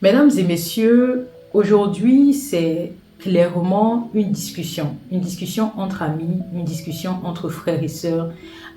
Mesdames et messieurs, aujourd'hui, c'est clairement une discussion entre amis, une discussion entre frères et sœurs,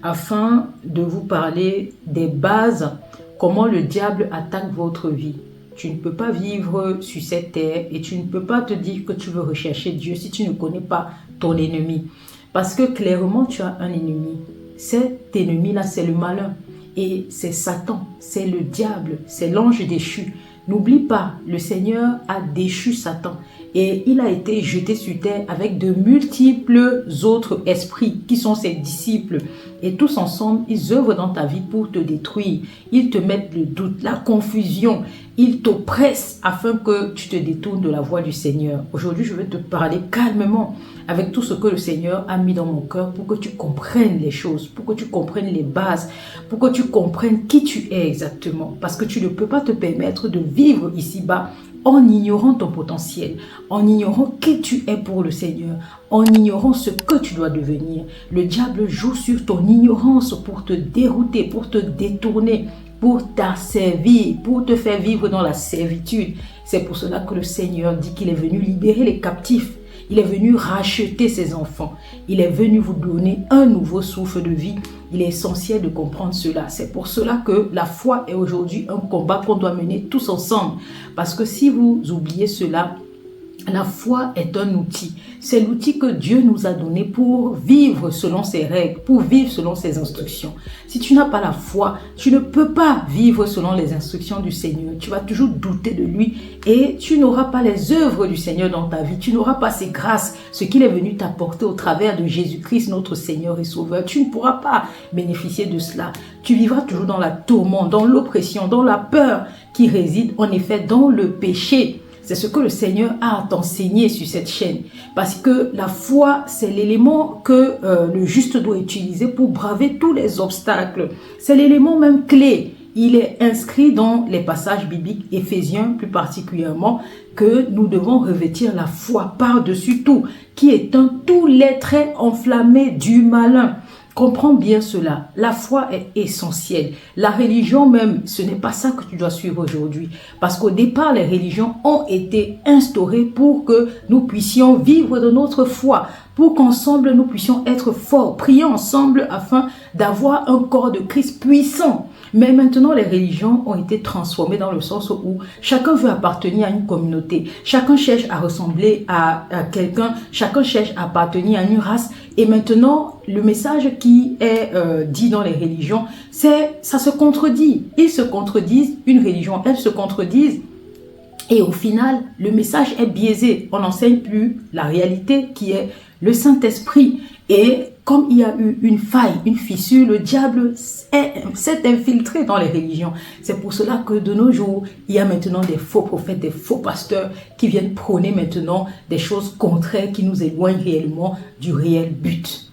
afin de vous parler des bases, comment le diable attaque votre vie. Tu ne peux pas vivre sur cette terre et tu ne peux pas te dire que tu veux rechercher Dieu si tu ne connais pas ton ennemi. Parce que clairement, tu as un ennemi. Cet ennemi-là, c'est le malin. Et c'est Satan, c'est le diable, c'est l'ange déchu. N'oublie pas, le Seigneur a déchu Satan et il a été jeté sur terre avec de multiples autres esprits qui sont ses disciples. Et tous ensemble, ils œuvrent dans ta vie pour te détruire. Ils te mettent le doute, la confusion. Ils t'oppressent afin que tu te détournes de la voie du Seigneur. Aujourd'hui, je vais te parler calmement avec tout ce que le Seigneur a mis dans mon cœur pour que tu comprennes les choses, pour que tu comprennes les bases, pour que tu comprennes qui tu es exactement. Parce que tu ne peux pas te permettre de vivre ici-bas en ignorant ton potentiel, en ignorant qui tu es pour le Seigneur, en ignorant ce que tu dois devenir. Le diable joue sur ton ignorance pour te dérouter, pour te détourner, pour t'asservir, pour te faire vivre dans la servitude. C'est pour cela que le Seigneur dit qu'il est venu libérer les captifs. Il est venu racheter ses enfants. Il est venu vous donner un nouveau souffle de vie. Il est essentiel de comprendre cela. C'est pour cela que la foi est aujourd'hui un combat qu'on doit mener tous ensemble. Parce que si vous oubliez cela, la foi est un outil. C'est l'outil que Dieu nous a donné pour vivre selon ses règles, pour vivre selon ses instructions. Si tu n'as pas la foi, tu ne peux pas vivre selon les instructions du Seigneur. Tu vas toujours douter de lui et tu n'auras pas les œuvres du Seigneur dans ta vie. Tu n'auras pas ses grâces, ce qu'il est venu t'apporter au travers de Jésus-Christ, notre Seigneur et Sauveur. Tu ne pourras pas bénéficier de cela. Tu vivras toujours dans la tourmente, dans l'oppression, dans la peur qui réside en effet dans le péché. C'est ce que le Seigneur a à t'enseigner sur cette chaîne. Parce que la foi, c'est l'élément que le juste doit utiliser pour braver tous les obstacles. C'est l'élément même clé. Il est inscrit dans les passages bibliques, Éphésiens plus particulièrement, que nous devons revêtir la foi par-dessus tout, qui éteint tous les traits enflammés du malin. Comprends bien cela. La foi est essentielle. La religion même, ce n'est pas ça que tu dois suivre aujourd'hui. Parce qu'au départ, les religions ont été instaurées pour que nous puissions vivre de notre foi, pour qu'ensemble nous puissions être forts, prier ensemble afin d'avoir un corps de Christ puissant. Mais maintenant, les religions ont été transformées dans le sens où chacun veut appartenir à une communauté. Chacun cherche à ressembler à quelqu'un. Chacun cherche à appartenir à une race. Et maintenant, le message qui est dit dans les religions, ça se contredit. Ils se contredisent. Une religion, elles se contredisent. Et au final, le message est biaisé. On n'enseigne plus la réalité qui est le Saint-Esprit. Et comme il y a eu une faille, une fissure, le diable s'est infiltré dans les religions. C'est pour cela que de nos jours, il y a maintenant des faux prophètes, des faux pasteurs qui viennent prôner maintenant des choses contraires qui nous éloignent réellement du réel but.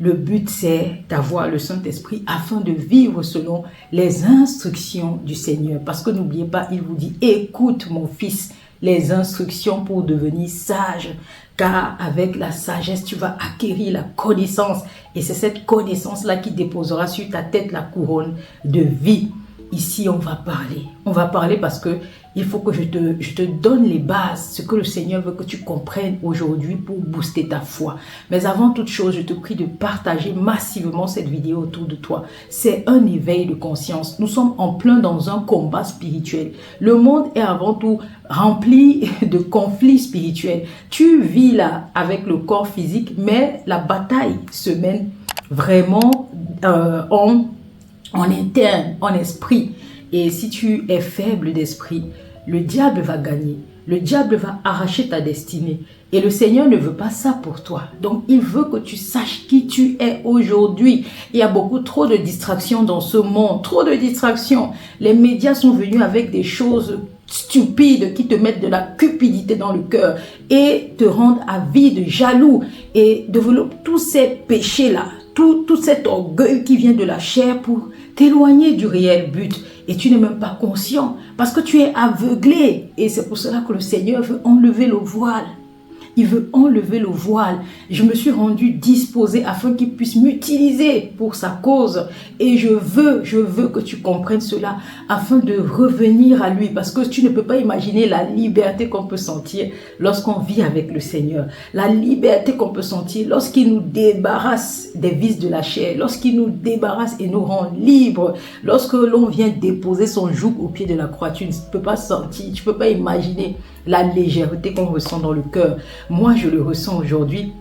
Le but, c'est d'avoir le Saint-Esprit afin de vivre selon les instructions du Seigneur. Parce que n'oubliez pas, il vous dit, écoute mon fils, les instructions pour devenir sage. Car avec la sagesse, tu vas acquérir la connaissance. Et c'est cette connaissance-là qui déposera sur ta tête la couronne de vie. Ici, on va parler. On va parler parce que il faut que je te donne les bases, ce que le Seigneur veut que tu comprennes aujourd'hui pour booster ta foi. Mais avant toute chose, je te prie de partager massivement cette vidéo autour de toi. C'est un éveil de conscience. Nous sommes en plein dans un combat spirituel. Le monde est avant tout rempli de conflits spirituels. Tu vis là avec le corps physique, mais la bataille se mène vraiment en interne, en esprit. Et si tu es faible d'esprit, le diable va gagner. Le diable va arracher ta destinée. Et le Seigneur ne veut pas ça pour toi. Donc, il veut que tu saches qui tu es aujourd'hui. Il y a beaucoup trop de distractions dans ce monde. Trop de distractions. Les médias sont venus avec des choses stupides qui te mettent de la cupidité dans le cœur et te rendent avide, jaloux et développent tous ces péchés-là. Tout cet orgueil qui vient de la chair pour t'éloigner du réel but. Et tu n'es même pas conscient parce que tu es aveuglé. Et c'est pour cela que le Seigneur veut enlever le voile. Il veut enlever le voile. Je me suis rendue disposée afin qu'il puisse m'utiliser pour sa cause. Et je veux que tu comprennes cela afin de revenir à lui. Parce que tu ne peux pas imaginer la liberté qu'on peut sentir lorsqu'on vit avec le Seigneur. La liberté qu'on peut sentir lorsqu'il nous débarrasse des vices de la chair. Lorsqu'il nous débarrasse et nous rend libres. Lorsque l'on vient déposer son joug au pied de la croix, tu ne peux pas sentir, tu ne peux pas imaginer la légèreté qu'on ressent dans le cœur. Moi, je le ressens aujourd'hui.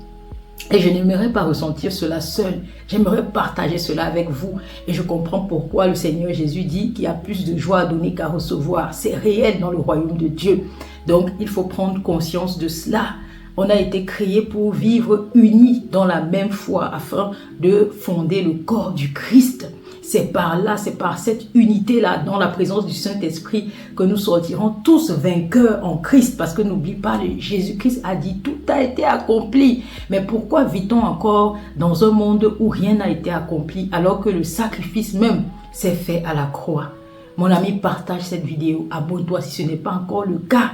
Et je n'aimerais pas ressentir cela seul. J'aimerais partager cela avec vous. Et je comprends pourquoi le Seigneur Jésus dit qu'il y a plus de joie à donner qu'à recevoir. C'est réel dans le royaume de Dieu. Donc, il faut prendre conscience de cela. On a été créés pour vivre unis dans la même foi afin de fonder le corps du Christ. C'est par là, c'est par cette unité-là, dans la présence du Saint-Esprit, que nous sortirons tous vainqueurs en Christ. Parce que n'oublie pas, Jésus-Christ a dit, tout a été accompli. Mais pourquoi vit-on encore dans un monde où rien n'a été accompli, alors que le sacrifice même s'est fait à la croix? Mon ami, partage cette vidéo, abonne-toi si ce n'est pas encore le cas.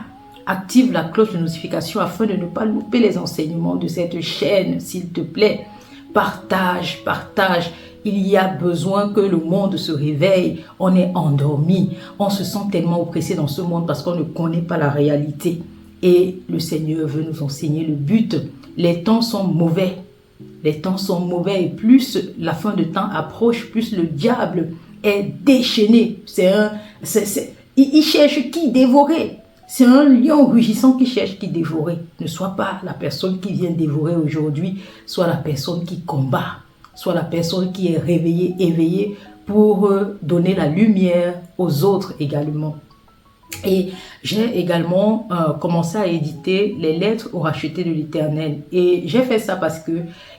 Active la cloche de notification afin de ne pas louper les enseignements de cette chaîne, s'il te plaît. Partage, partage. Il y a besoin que le monde se réveille. On est endormi. On se sent tellement oppressé dans ce monde parce qu'on ne connaît pas la réalité. Et le Seigneur veut nous enseigner le but. Les temps sont mauvais. Les temps sont mauvais et plus la fin de temps approche, plus le diable est déchaîné. Il cherche qui dévorer. C'est un lion rugissant qui cherche qui dévorer. Ne sois pas la personne qui vient dévorer aujourd'hui, sois la personne qui combat. Soit la personne qui est réveillée, éveillée pour donner la lumière aux autres également. Et j'ai également commencé à éditer les lettres aux rachetés de l'Éternel. Et j'ai fait ça parce que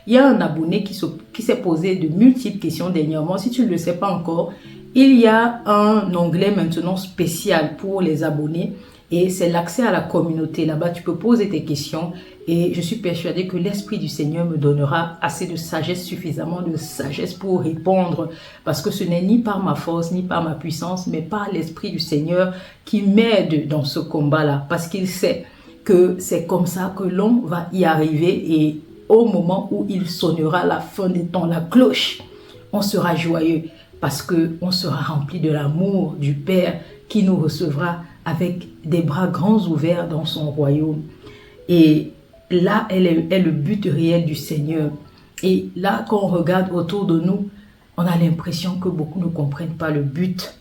il y a un abonné qui s'est posé de multiples questions dernièrement. Si tu ne le sais pas encore, il y a un onglet maintenant spécial pour les abonnés. Et c'est l'accès à la communauté. Là-bas, tu peux poser tes questions et je suis persuadée que l'Esprit du Seigneur me donnera assez de sagesse, suffisamment de sagesse pour répondre. Parce que ce n'est ni par ma force, ni par ma puissance, mais par l'Esprit du Seigneur qui m'aide dans ce combat-là. Parce qu'il sait que c'est comme ça que l'on va y arriver et au moment où il sonnera la fin des temps, la cloche, on sera joyeux parce qu'on sera rempli de l'amour du Père qui nous recevra avec des bras grands ouverts dans son royaume. Et là, est le but réel du Seigneur. Et là, quand on regarde autour de nous, on a l'impression que beaucoup ne comprennent pas le but.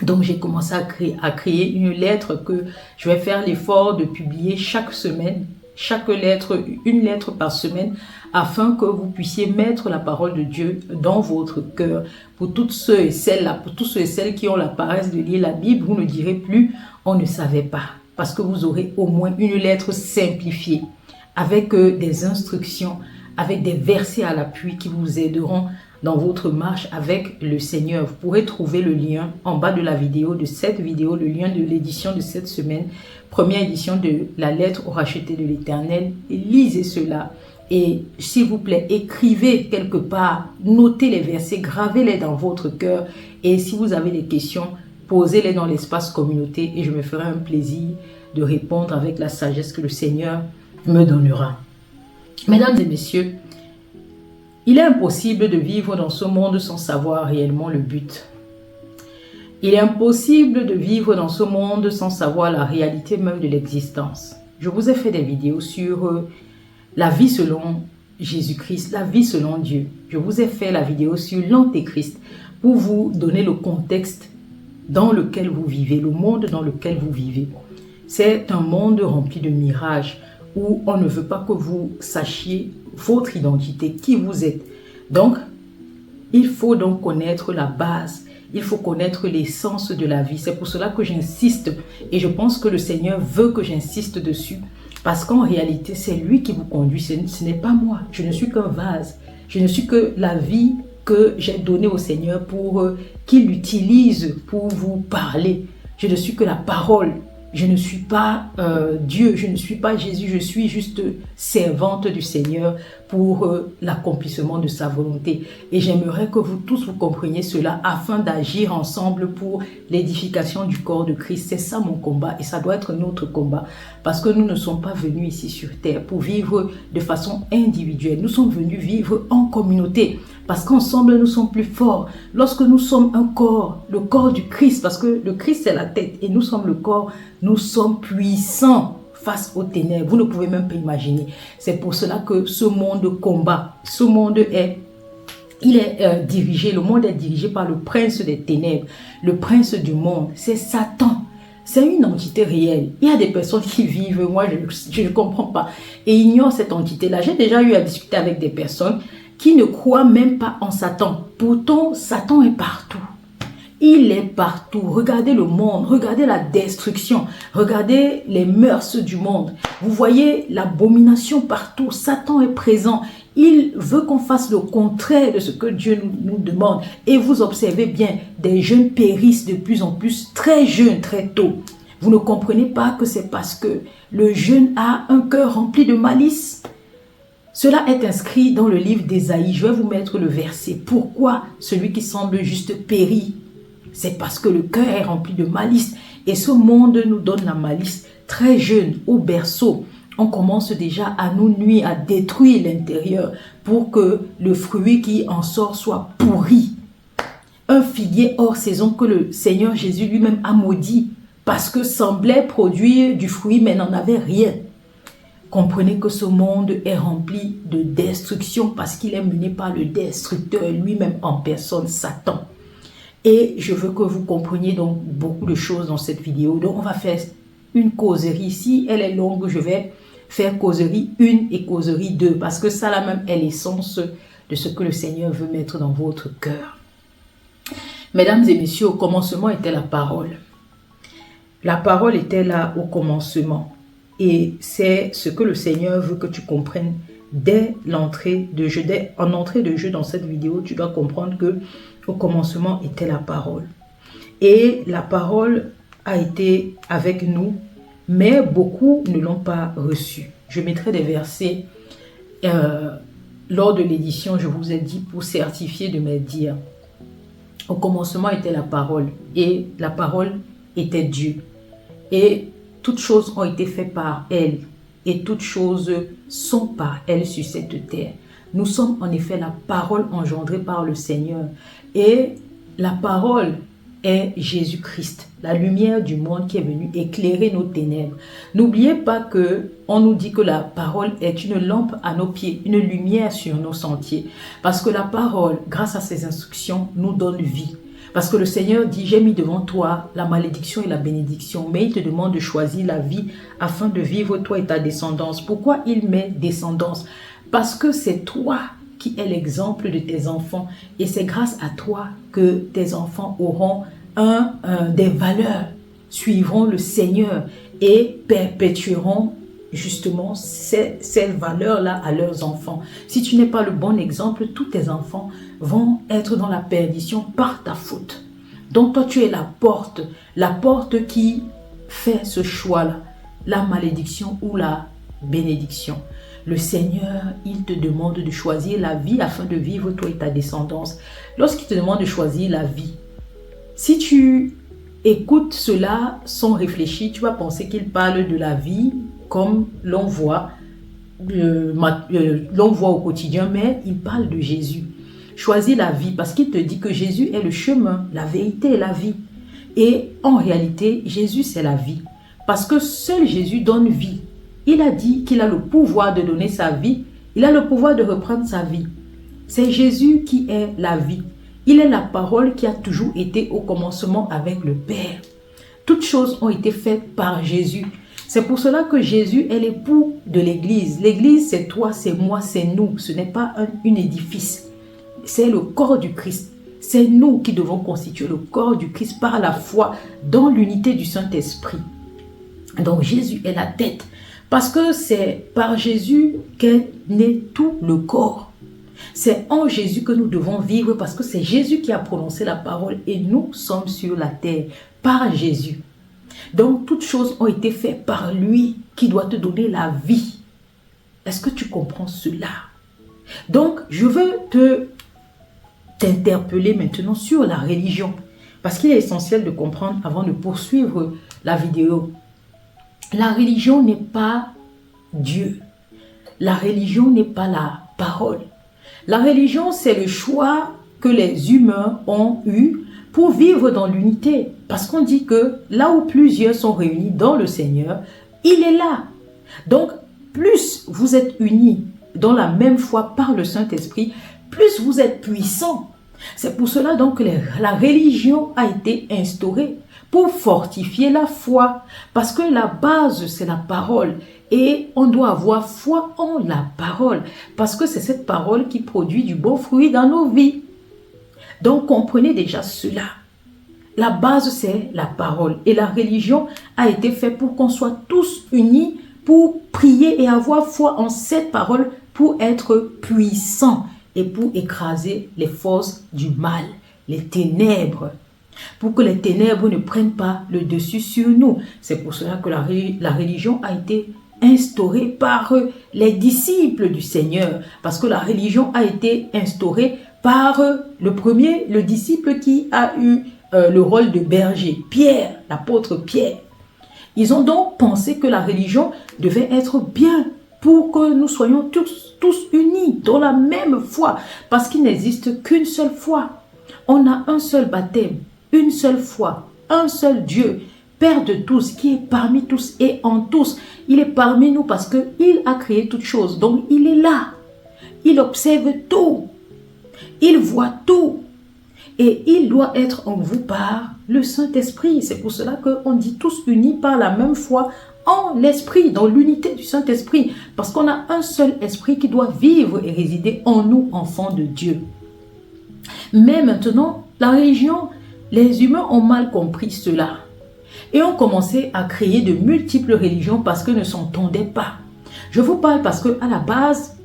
Donc, j'ai commencé à créer une lettre que je vais faire l'effort de publier chaque semaine. Chaque lettre, une lettre par semaine, afin que vous puissiez mettre la parole de Dieu dans votre cœur. Pour toutes ceux et celles-là, pour tous ceux et celles qui ont la paresse de lire la Bible, vous ne direz plus « on ne savait pas ». Parce que vous aurez au moins une lettre simplifiée, avec des instructions, avec des versets à l'appui qui vous aideront dans votre marche avec le Seigneur. Vous pourrez trouver le lien en bas de la vidéo, de cette vidéo, le lien de l'édition de cette semaine, première édition de la lettre aux rachetés de l'Éternel. Lisez cela et s'il vous plaît, écrivez quelque part, notez les versets, gravez-les dans votre cœur et si vous avez des questions, posez-les dans l'espace communauté et je me ferai un plaisir de répondre avec la sagesse que le Seigneur me donnera. Mesdames et messieurs, il est impossible de vivre dans ce monde sans savoir réellement le but. Il est impossible de vivre dans ce monde sans savoir la réalité même de l'existence. Je vous ai fait des vidéos sur la vie selon Jésus-Christ, la vie selon Dieu. Je vous ai fait la vidéo sur l'Antéchrist pour vous donner le contexte dans lequel vous vivez, le monde dans lequel vous vivez. C'est un monde rempli de mirages où on ne veut pas que vous sachiez votre identité, qui vous êtes. Donc, il faut donc connaître la base, il faut connaître l'essence de la vie. C'est pour cela que j'insiste et je pense que le Seigneur veut que j'insiste dessus parce qu'en réalité, c'est lui qui vous conduit, ce n'est pas moi. Je ne suis qu'un vase, je ne suis que la vie que j'ai donnée au Seigneur pour qu'il l'utilise pour vous parler. Je ne suis que la parole Je ne suis pas Dieu, je ne suis pas Jésus, je suis juste servante du Seigneur pour l'accomplissement de sa volonté. Et j'aimerais que vous tous vous compreniez cela afin d'agir ensemble pour l'édification du corps de Christ. C'est ça mon combat et ça doit être notre combat parce que nous ne sommes pas venus ici sur terre pour vivre de façon individuelle. Nous sommes venus vivre en communauté parce qu'ensemble nous sommes plus forts. Lorsque nous sommes un corps, le corps du Christ, parce que le Christ c'est la tête et nous sommes le corps, nous sommes puissants face aux ténèbres. Vous ne pouvez même pas imaginer. C'est pour cela que ce monde combat. Ce monde est dirigé, le monde est dirigé par le prince des ténèbres, le prince du monde. C'est Satan. C'est une entité réelle. Il y a des personnes qui vivent, moi je ne comprends pas, et ignorent cette entité-là. J'ai déjà eu à discuter avec des personnes qui ne croient même pas en Satan. Pourtant, Satan est partout. Il est partout. Regardez le monde, regardez la destruction, regardez les mœurs du monde. Vous voyez l'abomination partout. Satan est présent. Il veut qu'on fasse le contraire de ce que Dieu nous demande. Et vous observez bien, des jeunes périssent de plus en plus, très jeunes, très tôt. Vous ne comprenez pas que c'est parce que le jeune a un cœur rempli de malice. Cela est inscrit dans le livre d'Ésaïe. Je vais vous mettre le verset. Pourquoi celui qui semble juste périt? C'est parce que le cœur est rempli de malice. Et ce monde nous donne la malice très jeune, au berceau. On commence déjà à nous nuire, à détruire l'intérieur pour que le fruit qui en sort soit pourri. Un figuier hors saison que le Seigneur Jésus lui-même a maudit parce que semblait produire du fruit mais n'en avait rien. Comprenez que ce monde est rempli de destruction parce qu'il est mené par le destructeur lui-même en personne, Satan. Et je veux que vous compreniez donc beaucoup de choses dans cette vidéo. Donc on va faire une causerie ici. Elle est longue, je vais faire causerie 1 et causerie 2 parce que ça là même est l'essence de ce que le Seigneur veut mettre dans votre cœur. Mesdames et messieurs, au commencement était la parole. La parole était là au commencement. Et c'est ce que le Seigneur veut que tu comprennes dès l'entrée de jeu. En entrée de jeu dans cette vidéo, tu dois comprendre que au commencement était la parole. Et la parole a été avec nous, mais beaucoup ne l'ont pas reçue. Je mettrai des versets lors de l'édition, je vous ai dit, pour certifier de mes dires. Au commencement était la parole, et la parole était Dieu. Et toutes choses ont été faites par elle, et toutes choses sont par elle sur cette terre. Nous sommes en effet la parole engendrée par le Seigneur. Et la parole est Jésus-Christ, la lumière du monde qui est venue éclairer nos ténèbres. N'oubliez pas que on nous dit que la parole est une lampe à nos pieds, une lumière sur nos sentiers. Parce que la parole, grâce à ses instructions, nous donne vie. Parce que le Seigneur dit, j'ai mis devant toi la malédiction et la bénédiction, mais il te demande de choisir la vie afin de vivre toi et ta descendance. Pourquoi il met descendance? Parce que c'est toi qui est l'exemple de tes enfants et c'est grâce à toi que tes enfants auront des valeurs, suivront le Seigneur et perpétueront justement ces valeurs-là à leurs enfants. Si tu n'es pas le bon exemple, tous tes enfants vont être dans la perdition par ta faute. Donc toi, tu es la porte qui fait ce choix-là, la malédiction ou la bénédiction. Le Seigneur, il te demande de choisir la vie afin de vivre toi et ta descendance. Lorsqu'il te demande de choisir la vie, si tu écoutes cela sans réfléchir, tu vas penser qu'il parle de la vie comme l'on voit au quotidien, mais il parle de Jésus. Choisis la vie parce qu'il te dit que Jésus est le chemin, la vérité et la vie. Et en réalité, Jésus c'est la vie. Parce que seul Jésus donne vie. Il a dit qu'il a le pouvoir de donner sa vie. Il a le pouvoir de reprendre sa vie. C'est Jésus qui est la vie. Il est la parole qui a toujours été au commencement avec le Père. Toutes choses ont été faites par Jésus. C'est pour cela que Jésus est l'époux de l'Église. L'Église, c'est toi, c'est moi, c'est nous. Ce n'est pas un édifice. C'est le corps du Christ. C'est nous qui devons constituer le corps du Christ par la foi dans l'unité du Saint-Esprit. Donc Jésus est la tête. Parce que c'est par Jésus qu'est né tout le corps. C'est en Jésus que nous devons vivre parce que c'est Jésus qui a prononcé la parole et nous sommes sur la terre par Jésus. Donc, toutes choses ont été faites par lui qui doit te donner la vie. Est-ce que tu comprends cela? Donc, je veux t'interpeller maintenant sur la religion. Parce qu'il est essentiel de comprendre avant de poursuivre la vidéo. La religion n'est pas Dieu. La religion n'est pas la parole. La religion, c'est le choix que les humains ont eu pour vivre dans l'unité. Parce qu'on dit que là où plusieurs sont réunis dans le Seigneur, il est là. Donc, plus vous êtes unis dans la même foi par le Saint-Esprit, plus vous êtes puissants. C'est pour cela donc que la religion a été instaurée pour fortifier la foi. Parce que la base, c'est la parole. Et on doit avoir foi en la parole. Parce que c'est cette parole qui produit du bon fruit dans nos vies. Donc, comprenez déjà cela. La base, c'est la parole. Et la religion a été faite pour qu'on soit tous unis, pour prier et avoir foi en cette parole, pour être puissants et pour écraser les forces du mal, les ténèbres. Pour que les ténèbres ne prennent pas le dessus sur nous. C'est pour cela que la religion a été instaurée par les disciples du Seigneur. Parce que la religion a été instaurée par le disciple qui a eu le rôle de berger, Pierre, l'apôtre Pierre. Ils ont donc pensé que la religion devait être bien pour que nous soyons tous unis dans la même foi. Parce qu'il n'existe qu'une seule foi. On a un seul baptême, une seule foi, un seul Dieu, Père de tous, qui est parmi tous et en tous. Il est parmi nous parce qu'il a créé toutes choses. Donc il est là. Il observe tout. Il voit tout. Et il doit être en vous par le Saint-Esprit. C'est pour cela qu'on dit tous unis par la même foi en l'Esprit, dans l'unité du Saint-Esprit. Parce qu'on a un seul esprit qui doit vivre et résider en nous, enfants de Dieu. Mais maintenant, la religion, les humains ont mal compris cela. Et ont commencé à créer de multiples religions parce qu'ils ne s'entendaient pas. Je vous parle parce qu'à la base,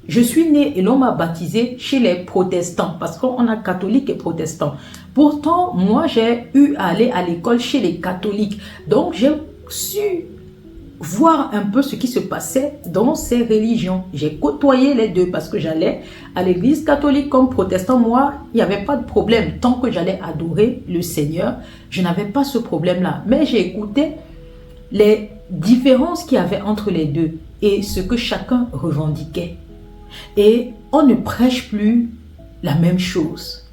je suis né et l'on m'a baptisé chez les protestants parce qu'on a catholiques et protestants. Pourtant, moi, j'ai eu à aller à l'école chez les catholiques. Donc, j'ai su voir un peu ce qui se passait dans ces religions. J'ai côtoyé les deux parce que j'allais à l'église catholique comme protestant. Moi, il n'y avait pas de problème. Tant que j'allais adorer le Seigneur, je n'avais pas ce problème-là. Mais j'ai écouté les différences qu'il y avait entre les deux et ce que chacun revendiquait. Et on ne prêche plus la même chose.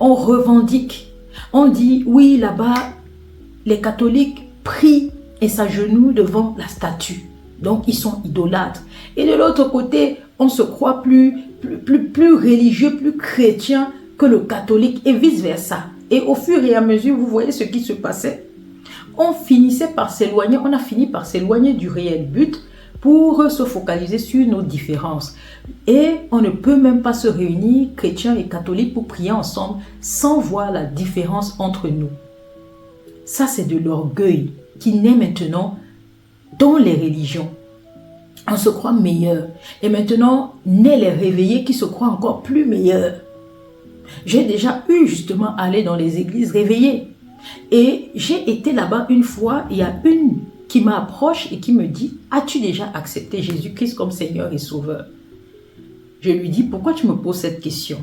On revendique. On dit, oui, là-bas, les catholiques prient et s'agenouillent devant la statue. Donc, ils sont idolâtres. Et de l'autre côté, on se croit plus religieux, plus chrétien que le catholique et vice-versa. Et au fur et à mesure, vous voyez ce qui se passait. On finissait par s'éloigner, on a fini par s'éloigner du réel but pour se focaliser sur nos différences. Et on ne peut même pas se réunir, chrétiens et catholiques, pour prier ensemble sans voir la différence entre nous. Ça, c'est de l'orgueil qui naît maintenant dans les religions. On se croit meilleur. Et maintenant, naît les réveillés qui se croient encore plus meilleurs. J'ai déjà eu justement à aller dans les églises réveillées. Et j'ai été là-bas une fois, il y a une qui m'approche et qui me dit, as-tu déjà accepté Jésus-Christ comme Seigneur et Sauveur? Je lui dis, pourquoi tu me poses cette question?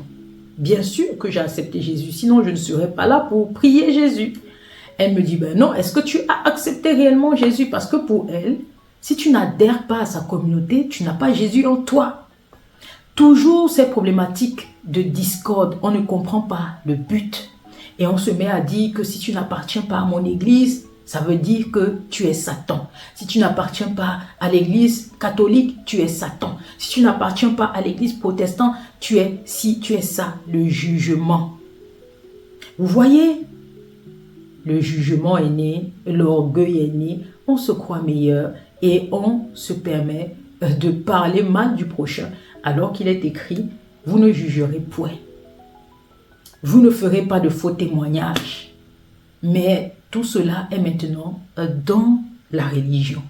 Bien sûr que j'ai accepté Jésus, sinon je ne serais pas là pour prier Jésus. Elle me dit, ben non, est-ce que tu as accepté réellement Jésus? Parce que pour elle, si tu n'adhères pas à sa communauté, tu n'as pas Jésus en toi. Toujours ces problématiques de discorde, on ne comprend pas le but. Et on se met à dire que si tu n'appartiens pas à mon église, ça veut dire que tu es Satan. Si tu n'appartiens pas à l'église catholique, tu es Satan. Si tu n'appartiens pas à l'église protestante, tu es ça, le jugement. Vous voyez, le jugement est né, l'orgueil est né, on se croit meilleur et on se permet de parler mal du prochain alors qu'il est écrit, vous ne jugerez point. Vous ne ferez pas de faux témoignages. Mais tout cela est maintenant dans la religion.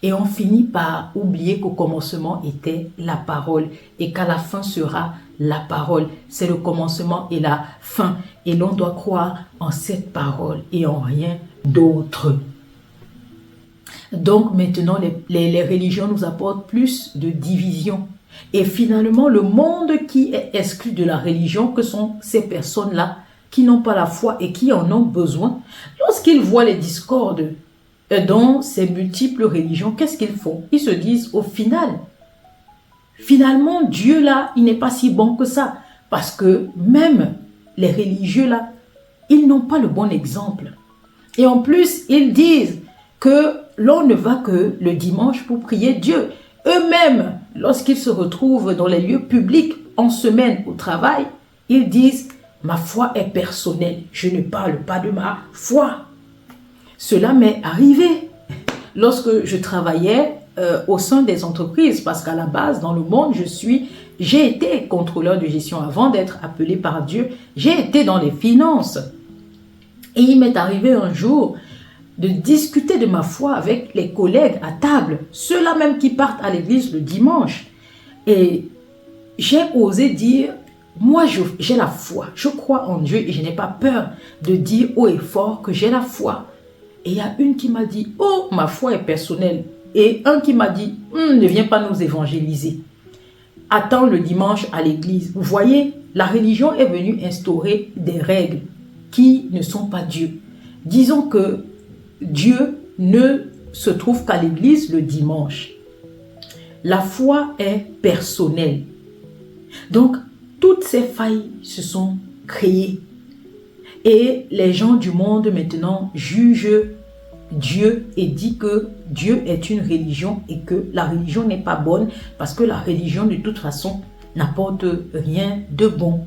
Et on finit par oublier qu'au commencement était la parole et qu'à la fin sera la parole. C'est le commencement et la fin. Et l'on doit croire en cette parole et en rien d'autres. Donc maintenant, les religions nous apportent plus de division. Et finalement, le monde qui est exclu de la religion, que sont ces personnes-là qui n'ont pas la foi et qui en ont besoin, lorsqu'ils voient les discordes dans ces multiples religions, qu'est-ce qu'ils font? Ils se disent au final, finalement, Dieu là, il n'est pas si bon que ça. Parce que même les religieux là, ils n'ont pas le bon exemple. Et en plus, ils disent que l'on ne va que le dimanche pour prier Dieu. Eux-mêmes, lorsqu'ils se retrouvent dans les lieux publics en semaine au travail, ils disent « Ma foi est personnelle, je ne parle pas de ma foi ». Cela m'est arrivé lorsque je travaillais au sein des entreprises, parce qu'à la base, dans le monde, j'ai été contrôleur de gestion avant d'être appelé par Dieu. J'ai été dans les finances. Et il m'est arrivé un jour de discuter de ma foi avec les collègues à table, ceux-là même qui partent à l'église le dimanche. Et j'ai osé dire, moi j'ai la foi, je crois en Dieu et je n'ai pas peur de dire haut et fort que j'ai la foi. Et il y a une qui m'a dit, oh, ma foi est personnelle. Et un qui m'a dit, ne viens pas nous évangéliser. Attends le dimanche à l'église. Vous voyez, la religion est venue instaurer des règles qui ne sont pas Dieu. Disons que Dieu ne se trouve qu'à l'église le dimanche. La foi est personnelle. Donc, toutes ces failles se sont créées. Et les gens du monde maintenant jugent Dieu et disent que Dieu est une religion et que la religion n'est pas bonne parce que la religion de toute façon n'apporte rien de bon.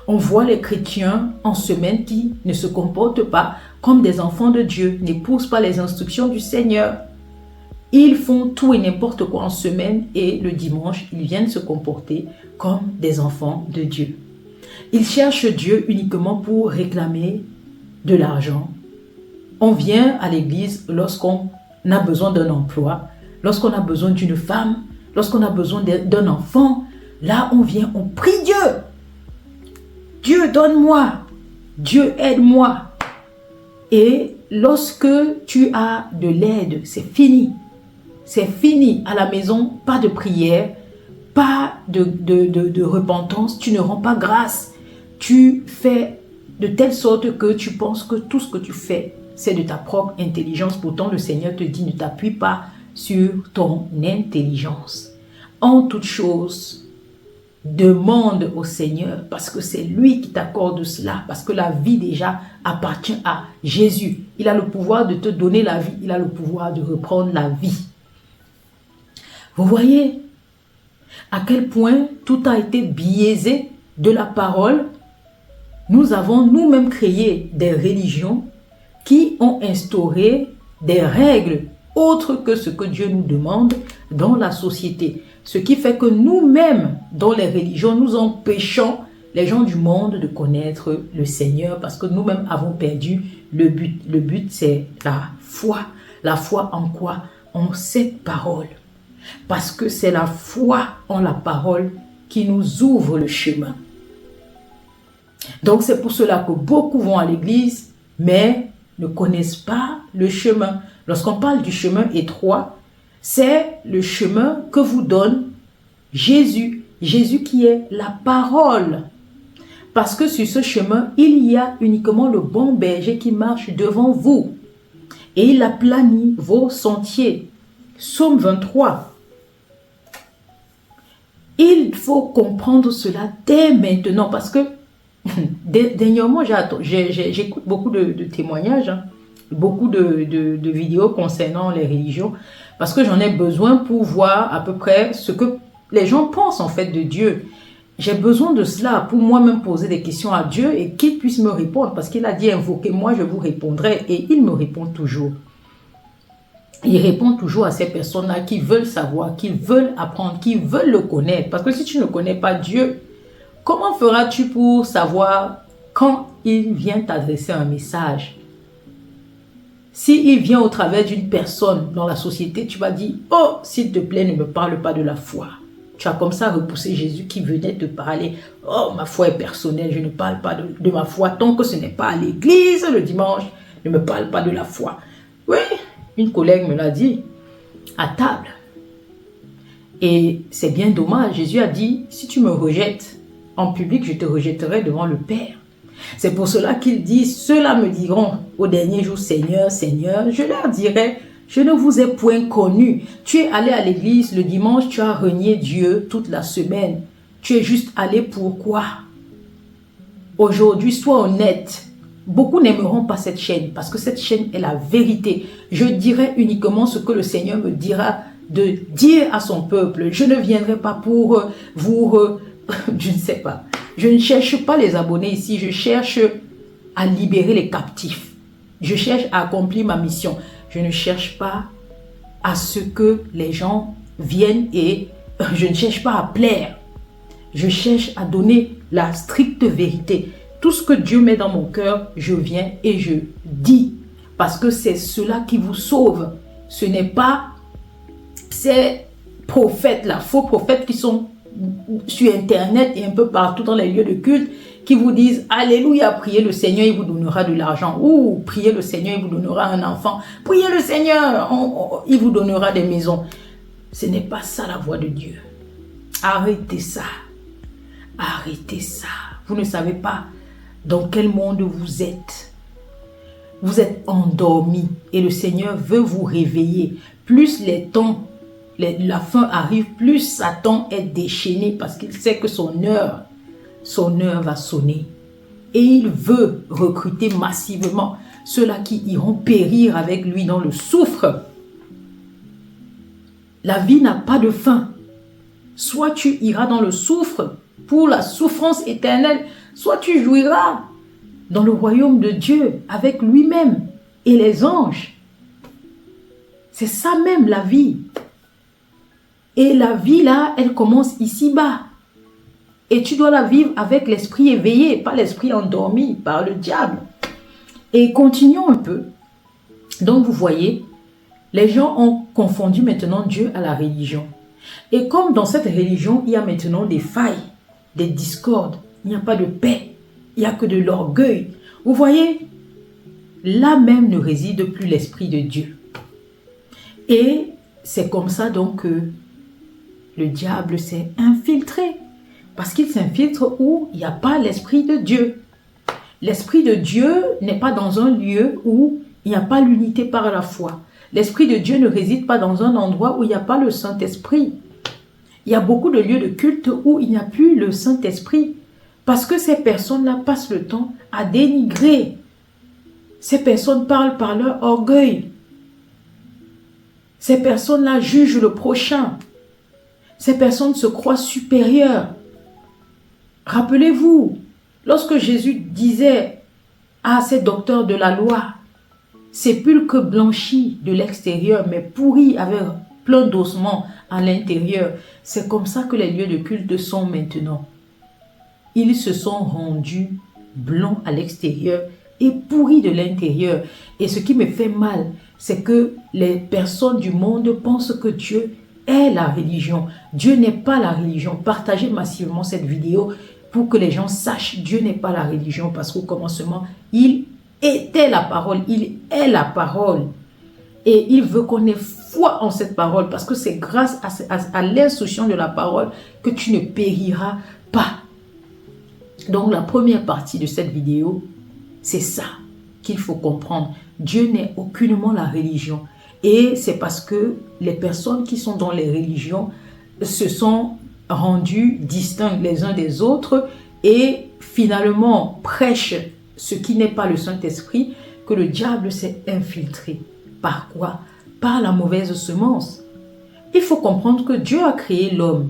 On voit les chrétiens en semaine qui ne se comportent pas comme des enfants de Dieu, n'épousent pas les instructions du Seigneur. Ils font tout et n'importe quoi en semaine et le dimanche, ils viennent se comporter comme des enfants de Dieu. Ils cherchent Dieu uniquement pour réclamer de l'argent. On vient à l'église lorsqu'on a besoin d'un emploi, lorsqu'on a besoin d'une femme, lorsqu'on a besoin d'un enfant. Là, on vient, on prie Dieu. Dieu, donne-moi. Dieu, aide-moi. Et lorsque tu as de l'aide, c'est fini. C'est fini à la maison, pas de prière, pas de repentance, tu ne rends pas grâce. Tu fais de telle sorte que tu penses que tout ce que tu fais, c'est de ta propre intelligence. Pourtant, le Seigneur te dit, ne t'appuie pas sur ton intelligence. En toute chose, demande au Seigneur parce que c'est lui qui t'accorde cela. Parce que la vie déjà appartient à Jésus. Il a le pouvoir de te donner la vie. Il a le pouvoir de reprendre la vie. Vous voyez à quel point tout a été biaisé de la parole. Nous avons nous-mêmes créé des religions qui ont instauré des règles autres que ce que Dieu nous demande dans la société. Ce qui fait que nous-mêmes, dans les religions, nous empêchons les gens du monde de connaître le Seigneur parce que nous-mêmes avons perdu le but. Le but, c'est la foi. La foi en quoi? En cette parole. Parce que c'est la foi en la parole qui nous ouvre le chemin. Donc, c'est pour cela que beaucoup vont à l'église, mais ne connaissent pas le chemin. Lorsqu'on parle du chemin étroit, c'est le chemin que vous donne Jésus. Jésus qui est la parole. Parce que sur ce chemin, il y a uniquement le bon berger qui marche devant vous. Et il aplanit vos sentiers. Psaume 23. Il faut comprendre cela dès maintenant parce que dernièrement, j'écoute beaucoup de témoignages, beaucoup de vidéos concernant les religions, parce que j'en ai besoin pour voir à peu près ce que les gens pensent en fait de Dieu. J'ai besoin de cela pour moi-même poser des questions à Dieu et qu'il puisse me répondre, parce qu'il a dit « Invoquez-moi, je vous répondrai » et il me répond toujours. Il répond toujours à ces personnes-là qui veulent savoir, qui veulent apprendre, qui veulent le connaître. Parce que si tu ne connais pas Dieu, comment feras-tu pour savoir quand il vient t'adresser un message? S'il vient au travers d'une personne dans la société, tu vas dire « Oh, s'il te plaît, ne me parle pas de la foi. » Tu as comme ça repoussé Jésus qui venait te parler. « Oh, ma foi est personnelle, je ne parle pas de ma foi tant que ce n'est pas à l'église le dimanche. » Ne me parle pas de la foi. Oui, une collègue me l'a dit à table. Et c'est bien dommage. Jésus a dit, si tu me rejettes en public, je te rejetterai devant le Père. C'est pour cela qu'il dit, ceux-là me diront au dernier jour, Seigneur, Seigneur, je leur dirai, je ne vous ai point connu. Tu es allé à l'église le dimanche, tu as renié Dieu toute la semaine. Tu es juste allé pourquoi? Aujourd'hui, sois honnête. Beaucoup n'aimeront pas cette chaîne parce que cette chaîne est la vérité. Je dirai uniquement ce que le Seigneur me dira de dire à son peuple. Je ne viendrai pas pour vous... je ne sais pas. Je ne cherche pas les abonnés ici. Je cherche à libérer les captifs. Je cherche à accomplir ma mission. Je ne cherche pas à ce que les gens viennent et je ne cherche pas à plaire. Je cherche à donner la stricte vérité. Tout ce que Dieu met dans mon cœur, je viens et je dis. Parce que c'est cela qui vous sauve. Ce n'est pas ces prophètes-là, faux prophètes qui sont sur Internet et un peu partout dans les lieux de culte, qui vous disent « Alléluia, priez le Seigneur, il vous donnera de l'argent. » Ou « Priez le Seigneur, il vous donnera un enfant. » « Priez le Seigneur, il vous donnera des maisons. » Ce n'est pas ça la voix de Dieu. Arrêtez ça. Arrêtez ça. Vous ne savez pas dans quel monde vous êtes. Vous êtes endormi et le Seigneur veut vous réveiller. Plus les temps, la fin arrive, plus Satan est déchaîné parce qu'il sait que son heure va sonner. Et il veut recruter massivement ceux-là qui iront périr avec lui dans le soufre. La vie n'a pas de fin. Soit tu iras dans le soufre pour la souffrance éternelle, soit tu jouiras dans le royaume de Dieu avec lui-même et les anges. C'est ça même la vie. Et la vie là, elle commence ici-bas. Et tu dois la vivre avec l'esprit éveillé, pas l'esprit endormi par le diable. Et continuons un peu. Donc vous voyez, les gens ont confondu maintenant Dieu à la religion. Et comme dans cette religion, il y a maintenant des failles, des discordes, il n'y a pas de paix, il n'y a que de l'orgueil. Vous voyez, là même ne réside plus l'Esprit de Dieu. Et c'est comme ça donc que le diable s'est infiltré. Parce qu'il s'infiltre où il n'y a pas l'Esprit de Dieu. L'Esprit de Dieu n'est pas dans un lieu où il n'y a pas l'unité par la foi. L'Esprit de Dieu ne réside pas dans un endroit où il n'y a pas le Saint-Esprit. Il y a beaucoup de lieux de culte où il n'y a plus le Saint-Esprit. Parce que ces personnes-là passent le temps à dénigrer. Ces personnes parlent par leur orgueil. Ces personnes-là jugent le prochain. Ces personnes se croient supérieures. Rappelez-vous, lorsque Jésus disait à ces docteurs de la loi, sépulcre blanchi de l'extérieur, mais pourri avec plein d'ossements à l'intérieur, c'est comme ça que les lieux de culte sont maintenant. Ils se sont rendus blancs à l'extérieur et pourris de l'intérieur. Et ce qui me fait mal, c'est que les personnes du monde pensent que Dieu est la religion. Dieu n'est pas la religion. Partagez massivement cette vidéo pour que les gens sachent Dieu n'est pas la religion, parce qu'au commencement, il était la parole, il est la parole. Et il veut qu'on ait foi en cette parole, parce que c'est grâce à l'instruction de la parole que tu ne périras pas. Donc la première partie de cette vidéo, c'est ça qu'il faut comprendre. Dieu n'est aucunement la religion. Et c'est parce que les personnes qui sont dans les religions se sont rendus distincts les uns des autres et finalement prêchent ce qui n'est pas le Saint-Esprit, que le diable s'est infiltré. Par quoi? Par la mauvaise semence. Il faut comprendre que Dieu a créé l'homme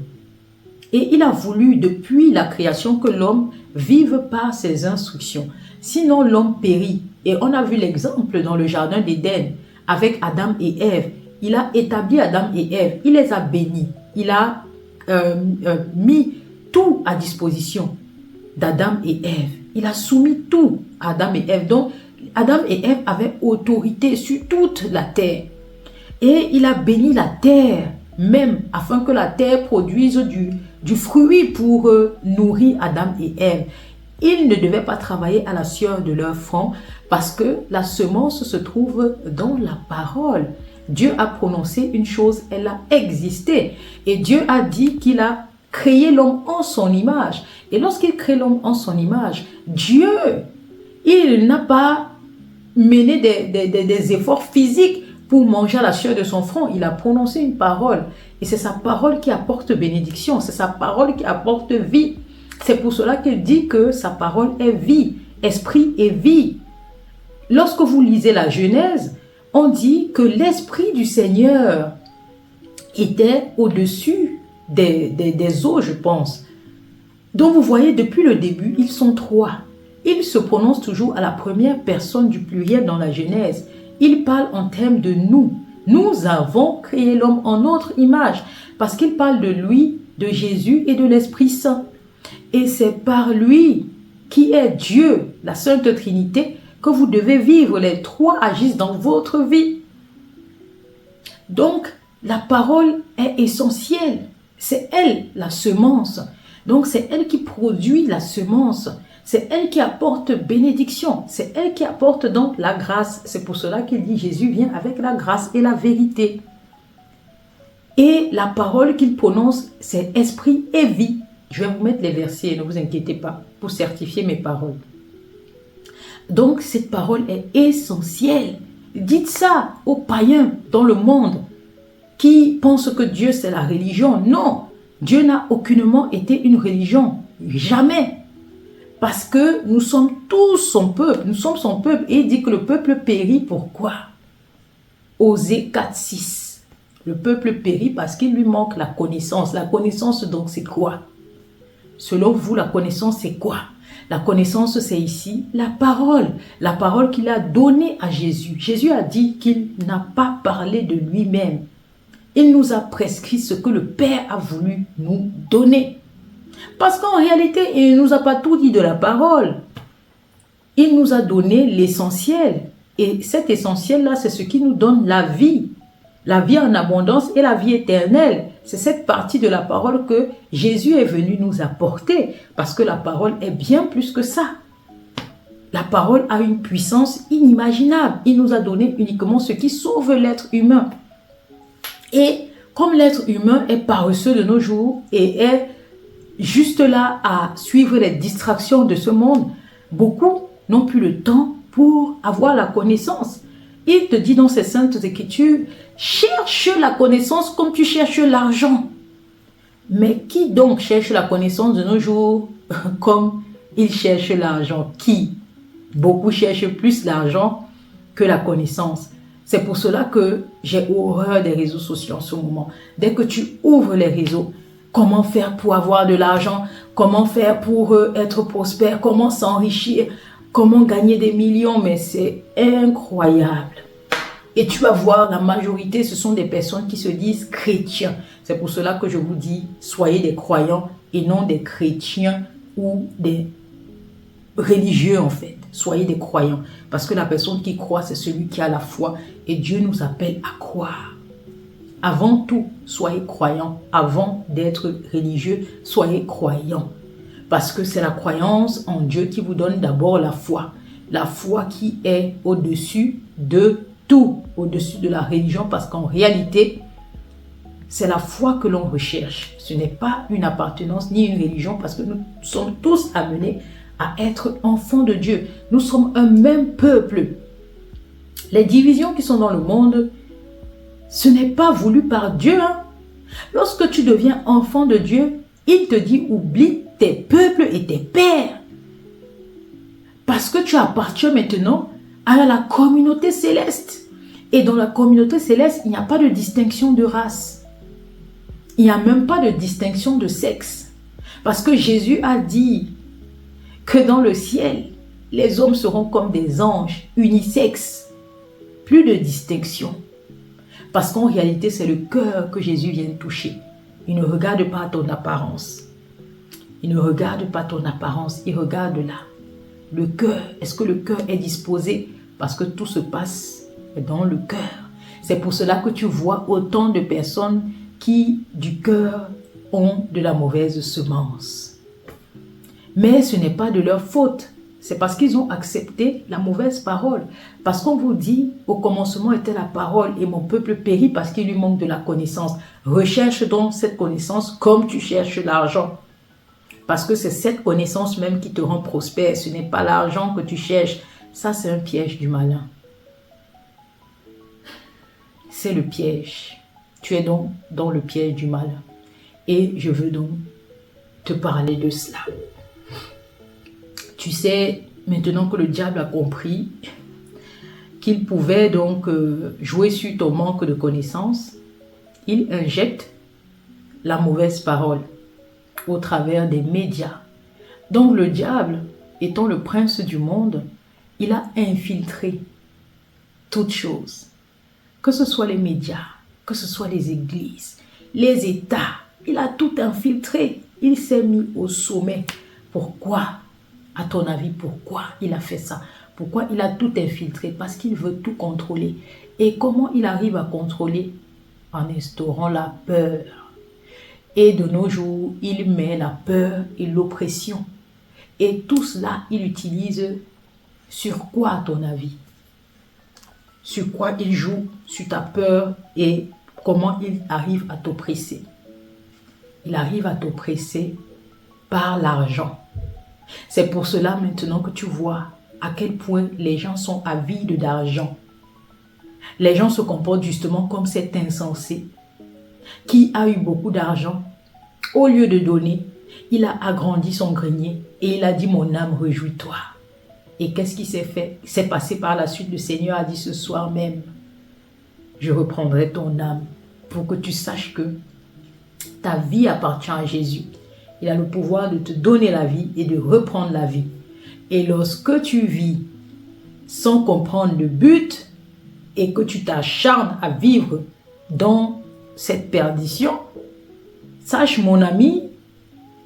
et il a voulu depuis la création que l'homme vive par ses instructions. Sinon l'homme périt. Et on a vu l'exemple dans le jardin d'Éden avec Adam et Ève. Il a établi Adam et Ève, il les a bénis, il a mis tout à disposition d'Adam et Ève. Il a soumis tout à Adam et Ève. Donc, Adam et Ève avaient autorité sur toute la terre. Et il a béni la terre, même afin que la terre produise du fruit pour nourrir Adam et Ève. ils ne devaient pas travailler à la sueur de leur front parce que la semence se trouve dans la parole. Dieu a prononcé une chose, elle a existé. Et Dieu a dit qu'il a créé l'homme en son image. Et lorsqu'il crée l'homme en son image, Dieu, il n'a pas mené des efforts physiques pour manger à la sueur de son front. Il a prononcé une parole. Et c'est sa parole qui apporte bénédiction. C'est sa parole qui apporte vie. C'est pour cela qu'il dit que sa parole est vie. Esprit et vie. Lorsque vous lisez la Genèse, on dit que l'Esprit du Seigneur était au-dessus des eaux, je pense. Donc vous voyez, depuis le début, ils sont trois. Ils se prononcent toujours à la première personne du pluriel dans la Genèse. Ils parlent en termes de nous. Nous avons créé l'homme en notre image parce qu'ils parlent de lui, de Jésus et de l'Esprit Saint. Et c'est par lui, qui est Dieu, la Sainte Trinité, que vous devez vivre. Les trois agissent dans votre vie. Donc, la parole est essentielle. C'est elle, la semence. Donc, c'est elle qui produit la semence. C'est elle qui apporte bénédiction. C'est elle qui apporte donc la grâce. C'est pour cela qu'il dit Jésus vient avec la grâce et la vérité. Et la parole qu'il prononce, c'est esprit et vie. Je vais vous mettre les versets, ne vous inquiétez pas, pour certifier mes paroles. Donc, cette parole est essentielle. Dites ça aux païens dans le monde qui pensent que Dieu, c'est la religion. Non, Dieu n'a aucunement été une religion. Jamais. Parce que nous sommes tous son peuple. Nous sommes son peuple. Et il dit que le peuple périt. Pourquoi? Osée 4:6. Le peuple périt parce qu'il lui manque la connaissance. La connaissance, donc, c'est quoi? Selon vous, la connaissance, c'est quoi? La connaissance, c'est ici la parole qu'il a donnée à Jésus. Jésus a dit qu'il n'a pas parlé de lui-même. Il nous a prescrit ce que le Père a voulu nous donner. Parce qu'en réalité, il ne nous a pas tout dit de la parole. Il nous a donné l'essentiel. Et cet essentiel-là, c'est ce qui nous donne la vie. La vie en abondance et la vie éternelle. C'est cette partie de la parole que Jésus est venu nous apporter. Parce que la parole est bien plus que ça. La parole a une puissance inimaginable. Il nous a donné uniquement ce qui sauve l'être humain. Et comme l'être humain est paresseux de nos jours et est juste là à suivre les distractions de ce monde, beaucoup n'ont plus le temps pour avoir la connaissance. Il te dit dans ses saintes écritures, cherche la connaissance comme tu cherches l'argent. Mais qui donc cherche la connaissance de nos jours comme il cherche l'argent? Qui? Beaucoup cherchent plus l'argent que la connaissance. C'est pour cela que j'ai horreur des réseaux sociaux en ce moment. Dès que tu ouvres les réseaux, comment faire pour avoir de l'argent? Comment faire pour être prospère? Comment s'enrichir? Comment gagner des millions? Mais c'est incroyable. Et tu vas voir, la majorité, ce sont des personnes qui se disent chrétiens. C'est pour cela que je vous dis, soyez des croyants et non des chrétiens ou des religieux en fait. Soyez des croyants. Parce que la personne qui croit, c'est celui qui a la foi. Et Dieu nous appelle à croire. Avant tout, soyez croyants. Avant d'être religieux, soyez croyants. Parce que c'est la croyance en Dieu qui vous donne d'abord la foi. La foi qui est au-dessus de tout, au-dessus de la religion. Parce qu'en réalité, c'est la foi que l'on recherche. Ce n'est pas une appartenance ni une religion parce que nous sommes tous amenés à être enfants de Dieu. Nous sommes un même peuple. Les divisions qui sont dans le monde, ce n'est pas voulu par Dieu. Lorsque tu deviens enfant de Dieu, il te dit oublie tes peuples et tes pères. Parce que tu appartiens maintenant à la communauté céleste. Et dans la communauté céleste, il n'y a pas de distinction de race. Il n'y a même pas de distinction de sexe. Parce que Jésus a dit que dans le ciel, les hommes seront comme des anges, unisexes. Plus de distinction. Parce qu'en réalité, c'est le cœur que Jésus vient toucher. Il ne regarde pas ton apparence. Il ne regarde pas ton apparence, il regarde là. Le cœur, est-ce que le cœur est disposé? Parce que tout se passe dans le cœur. C'est pour cela que tu vois autant de personnes qui, du cœur, ont de la mauvaise semence. Mais ce n'est pas de leur faute. C'est parce qu'ils ont accepté la mauvaise parole. Parce qu'on vous dit, au commencement était la parole et mon peuple périt parce qu'il lui manque de la connaissance. Recherche donc cette connaissance comme tu cherches l'argent. Parce que c'est cette connaissance même qui te rend prospère. Ce n'est pas l'argent que tu cherches. Ça, c'est un piège du malin. C'est le piège. Tu es donc dans le piège du malin. Et je veux donc te parler de cela. Tu sais, maintenant que le diable a compris qu'il pouvait donc jouer sur ton manque de connaissances, il injecte la mauvaise parole au travers des médias. Donc le diable, étant le prince du monde, il a infiltré toutes choses. Que ce soit les médias, que ce soit les églises, les États, il a tout infiltré. Il s'est mis au sommet. Pourquoi? À ton avis, pourquoi il a fait ça? Pourquoi il a tout infiltré? Parce qu'il veut tout contrôler. Et comment il arrive à contrôler? En instaurant la peur. Et de nos jours, il met la peur et l'oppression. Et tout cela, il utilise sur quoi, à ton avis? Sur quoi il joue? Sur ta peur et comment il arrive à t'oppresser? Il arrive à t'oppresser par l'argent. C'est pour cela maintenant que tu vois à quel point les gens sont avides d'argent. Les gens se comportent justement comme cet insensé qui a eu beaucoup d'argent. Au lieu de donner, il a agrandi son grenier et il a dit « Mon âme, réjouis-toi ». Et qu'est-ce qui s'est fait? C'est passé par la suite. Le Seigneur a dit ce soir même « Je reprendrai ton âme pour que tu saches que ta vie appartient à Jésus. Il a le pouvoir de te donner la vie et de reprendre la vie. Et lorsque tu vis sans comprendre le but et que tu t'acharnes à vivre dans cette perdition, sache mon ami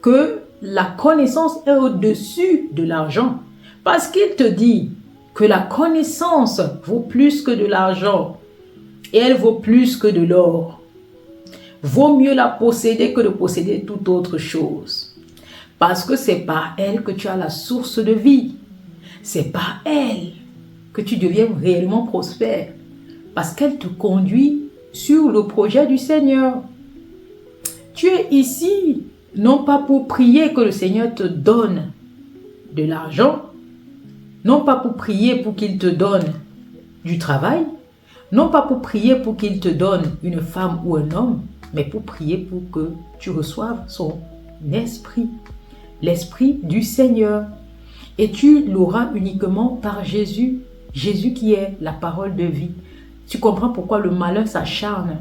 que la connaissance est au-dessus de l'argent. Parce qu'il te dit que la connaissance vaut plus que de l'argent et elle vaut plus que de l'or. Vaut mieux la posséder que de posséder toute autre chose. Parce que c'est par elle que tu as la source de vie. C'est par elle que tu deviens réellement prospère. Parce qu'elle te conduit sur le projet du Seigneur. Tu es ici, non pas pour prier que le Seigneur te donne de l'argent, non pas pour prier pour qu'il te donne du travail, non pas pour prier pour qu'il te donne une femme ou un homme, mais pour prier pour que tu reçoives son esprit, l'esprit du Seigneur. Et tu l'auras uniquement par Jésus, Jésus qui est la parole de vie. Tu comprends pourquoi le malin s'acharne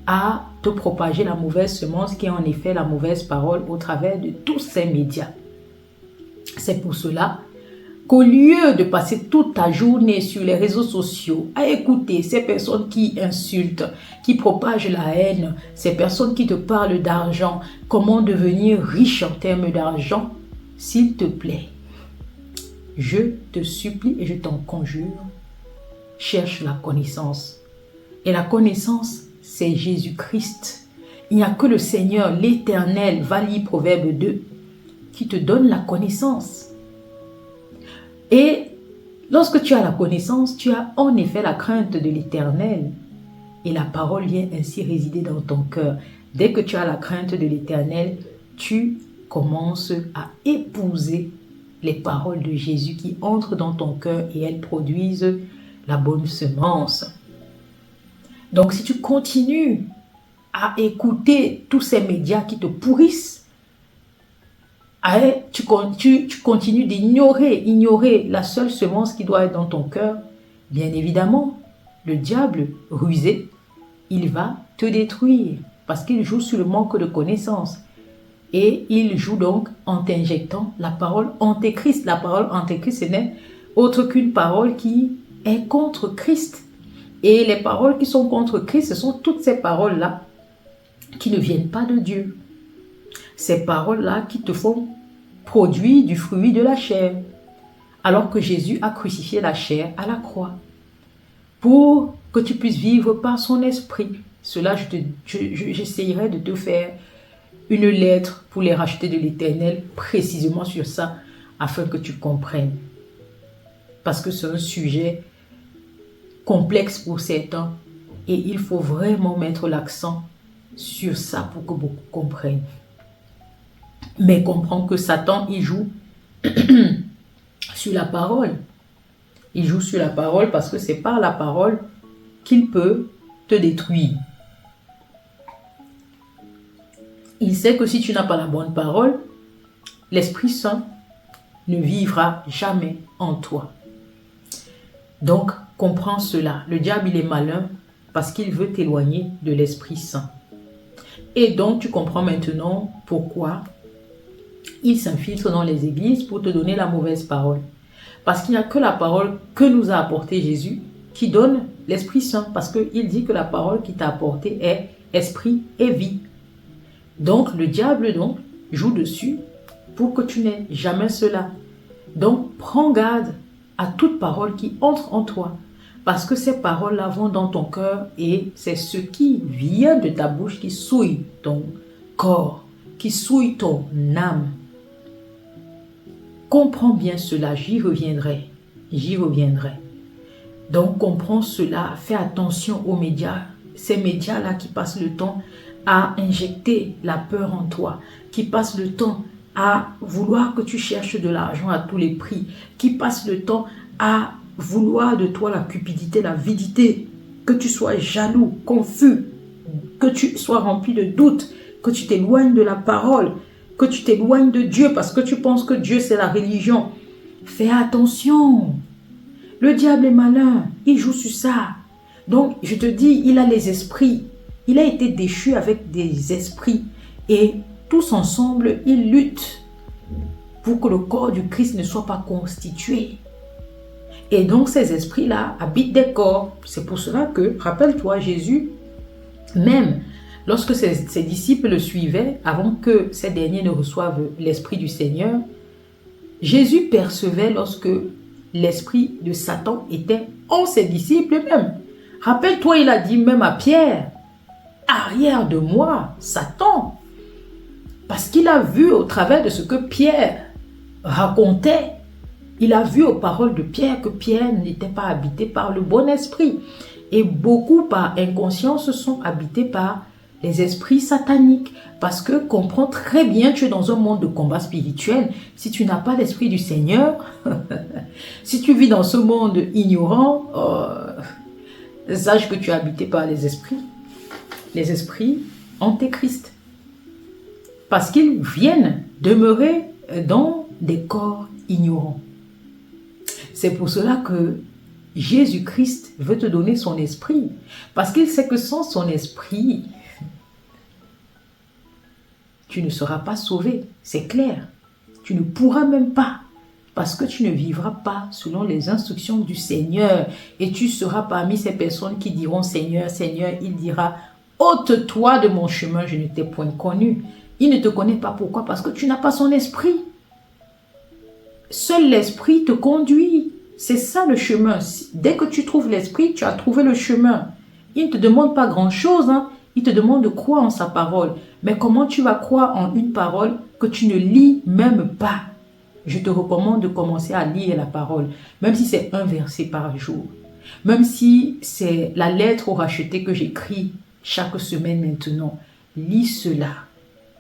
à te propager la mauvaise semence qui est en effet la mauvaise parole au travers de tous ces médias. C'est pour cela qu'au lieu de passer toute ta journée sur les réseaux sociaux à écouter ces personnes qui insultent, qui propagent la haine, ces personnes qui te parlent d'argent, comment devenir riche en termes d'argent, s'il te plaît, je te supplie et je t'en conjure, cherche la connaissance. Et la connaissance, c'est Jésus-Christ. Il n'y a que le Seigneur, l'Éternel, va lire Proverbe 2, qui te donne la connaissance. Et lorsque tu as la connaissance, tu as en effet la crainte de l'Éternel. Et la parole vient ainsi résider dans ton cœur. Dès que tu as la crainte de l'Éternel, tu commences à épouser les paroles de Jésus qui entrent dans ton cœur et elles produisent la bonne semence. Donc si tu continues à écouter tous ces médias qui te pourrissent, tu continues d'ignorer la seule semence qui doit être dans ton cœur, bien évidemment, le diable rusé, il va te détruire parce qu'il joue sur le manque de connaissance. Et il joue donc en t'injectant la parole antéchrist. La parole antéchrist, ce n'est autre qu'une parole qui est contre Christ. Et les paroles qui sont contre Christ, ce sont toutes ces paroles-là qui ne viennent pas de Dieu. Ces paroles-là qui te font produire du fruit de la chair. Alors que Jésus a crucifié la chair à la croix. Pour que tu puisses vivre par son esprit. Cela, j'essayerai de te faire une lettre pour les racheter de l'Éternel, précisément sur ça, afin que tu comprennes. Parce que c'est un sujet complexe pour certains et il faut vraiment mettre l'accent sur ça pour que beaucoup comprennent. Mais comprends que Satan, il joue sur la parole. Il joue sur la parole parce que c'est par la parole qu'il peut te détruire. Il sait que si tu n'as pas la bonne parole, l'Esprit Saint ne vivra jamais en toi. Donc, comprends cela. Le diable, il est malin parce qu'il veut t'éloigner de l'Esprit Saint. Et donc, tu comprends maintenant pourquoi il s'infiltre dans les églises pour te donner la mauvaise parole. Parce qu'il n'y a que la parole que nous a apportée Jésus qui donne l'Esprit Saint. Parce qu'il dit que la parole qu'il t'a apportée est esprit et vie. Donc, le diable joue dessus pour que tu n'aies jamais cela. Donc, prends garde à toute parole qui entre en toi. Parce que ces paroles-là vont dans ton cœur et c'est ce qui vient de ta bouche qui souille ton corps, qui souille ton âme. Comprends bien cela, j'y reviendrai. Donc, comprends cela, fais attention aux médias. Ces médias-là qui passent le temps à injecter la peur en toi, qui passent le temps à vouloir que tu cherches de l'argent à tous les prix, qui passent le temps à vouloir de toi la cupidité, la vidité, que tu sois jaloux, confus, que tu sois rempli de doutes, que tu t'éloignes de la parole, que tu t'éloignes de Dieu parce que tu penses que Dieu c'est la religion. Fais attention. Le diable est malin, il joue sur ça. Donc, je te dis, il a les esprits. Il a été déchu avec des esprits. Et tous ensemble, ils luttent pour que le corps du Christ ne soit pas constitué. Et donc, ces esprits-là habitent des corps. C'est pour cela que, rappelle-toi, Jésus, même lorsque ses disciples le suivaient, avant que ces derniers ne reçoivent l'Esprit du Seigneur, Jésus percevait lorsque l'esprit de Satan était en ses disciples même. Rappelle-toi, il a dit même à Pierre, « Arrière de moi, Satan !» Parce qu'il a vu au travers de ce que Pierre racontait, il a vu aux paroles de Pierre que Pierre n'était pas habité par le bon esprit. Et beaucoup par inconscience sont habités par les esprits sataniques. Parce que comprends très bien, tu es dans un monde de combat spirituel. Si tu n'as pas l'esprit du Seigneur, si tu vis dans ce monde ignorant, sache que tu es habité par les esprits antéchrist. Parce qu'ils viennent demeurer dans des corps ignorants. C'est pour cela que Jésus-Christ veut te donner son esprit. Parce qu'il sait que sans son esprit, tu ne seras pas sauvé. C'est clair. Tu ne pourras même pas. Parce que tu ne vivras pas selon les instructions du Seigneur. Et tu seras parmi ces personnes qui diront, Seigneur, Seigneur, il dira, ôte-toi de mon chemin, je ne t'ai point connu. Il ne te connaît pas. Pourquoi? Parce que tu n'as pas son esprit. Seul l'esprit te conduit. C'est ça le chemin. Dès que tu trouves l'esprit, tu as trouvé le chemin. Il ne te demande pas grand-chose. Il te demande de croire en sa parole. Mais comment tu vas croire en une parole que tu ne lis même pas? Je te recommande de commencer à lire la parole. Même si c'est un verset par jour. Même si c'est la lettre au racheté que j'écris chaque semaine maintenant. Lis cela.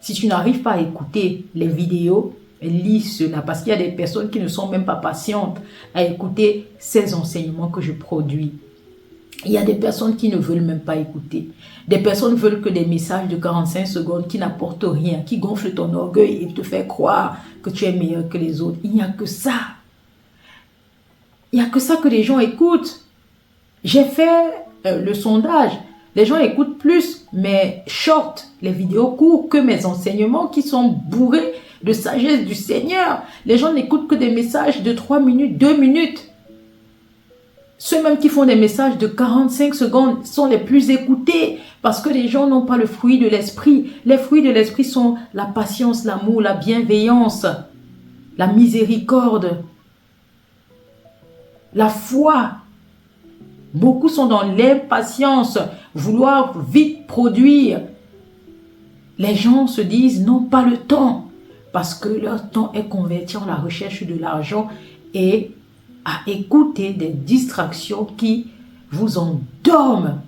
Si tu n'arrives pas à écouter les vidéos, lis cela. Parce qu'il y a des personnes qui ne sont même pas patientes à écouter ces enseignements que je produis. Il y a des personnes qui ne veulent même pas écouter. Des personnes veulent que des messages de 45 secondes qui n'apportent rien, qui gonflent ton orgueil et te font croire que tu es meilleur que les autres. Il n'y a que ça. Il n'y a que ça que les gens écoutent. J'ai fait le sondage. Les gens écoutent plus mes shorts, les vidéos courtes, que mes enseignements qui sont bourrés de sagesse du Seigneur. Les gens n'écoutent que des messages de 3 minutes, 2 minutes. Ceux même qui font des messages de 45 secondes sont les plus écoutés parce que les gens n'ont pas le fruit de l'esprit. Les fruits de l'esprit sont la patience, l'amour, la bienveillance, la miséricorde, la foi. Beaucoup sont dans l'impatience, vouloir vite produire. Les gens se disent non, pas le temps, parce que leur temps est converti en la recherche de l'argent et à écouter des distractions qui vous endorment.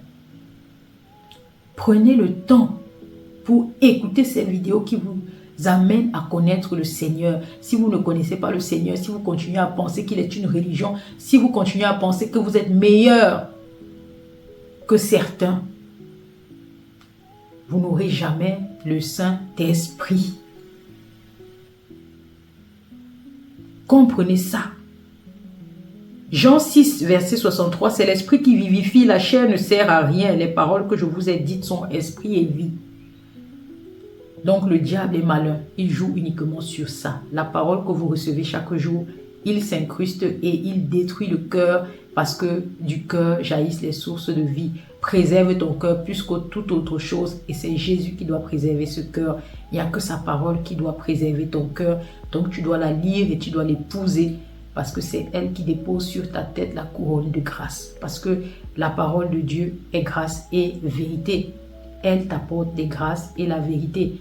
Prenez le temps pour écouter ces vidéos qui vous amènent à connaître le Seigneur. Si vous ne connaissez pas le Seigneur, si vous continuez à penser qu'il est une religion, si vous continuez à penser que vous êtes meilleur que certains, vous n'aurez jamais le Saint-Esprit. Comprenez ça. Jean 6, verset 63, c'est l'esprit qui vivifie, la chair ne sert à rien. Les paroles que je vous ai dites sont esprit et vie. Donc le diable est malin, il joue uniquement sur ça. La parole que vous recevez chaque jour, il s'incruste et il détruit le cœur parce que du cœur jaillissent les sources de vie. Préserve ton cœur plus que toute autre chose et c'est Jésus qui doit préserver ce cœur. Il n'y a que sa parole qui doit préserver ton cœur. Donc tu dois la lire et tu dois l'épouser parce que c'est elle qui dépose sur ta tête la couronne de grâce. Parce que la parole de Dieu est grâce et vérité. Elle t'apporte des grâces et la vérité.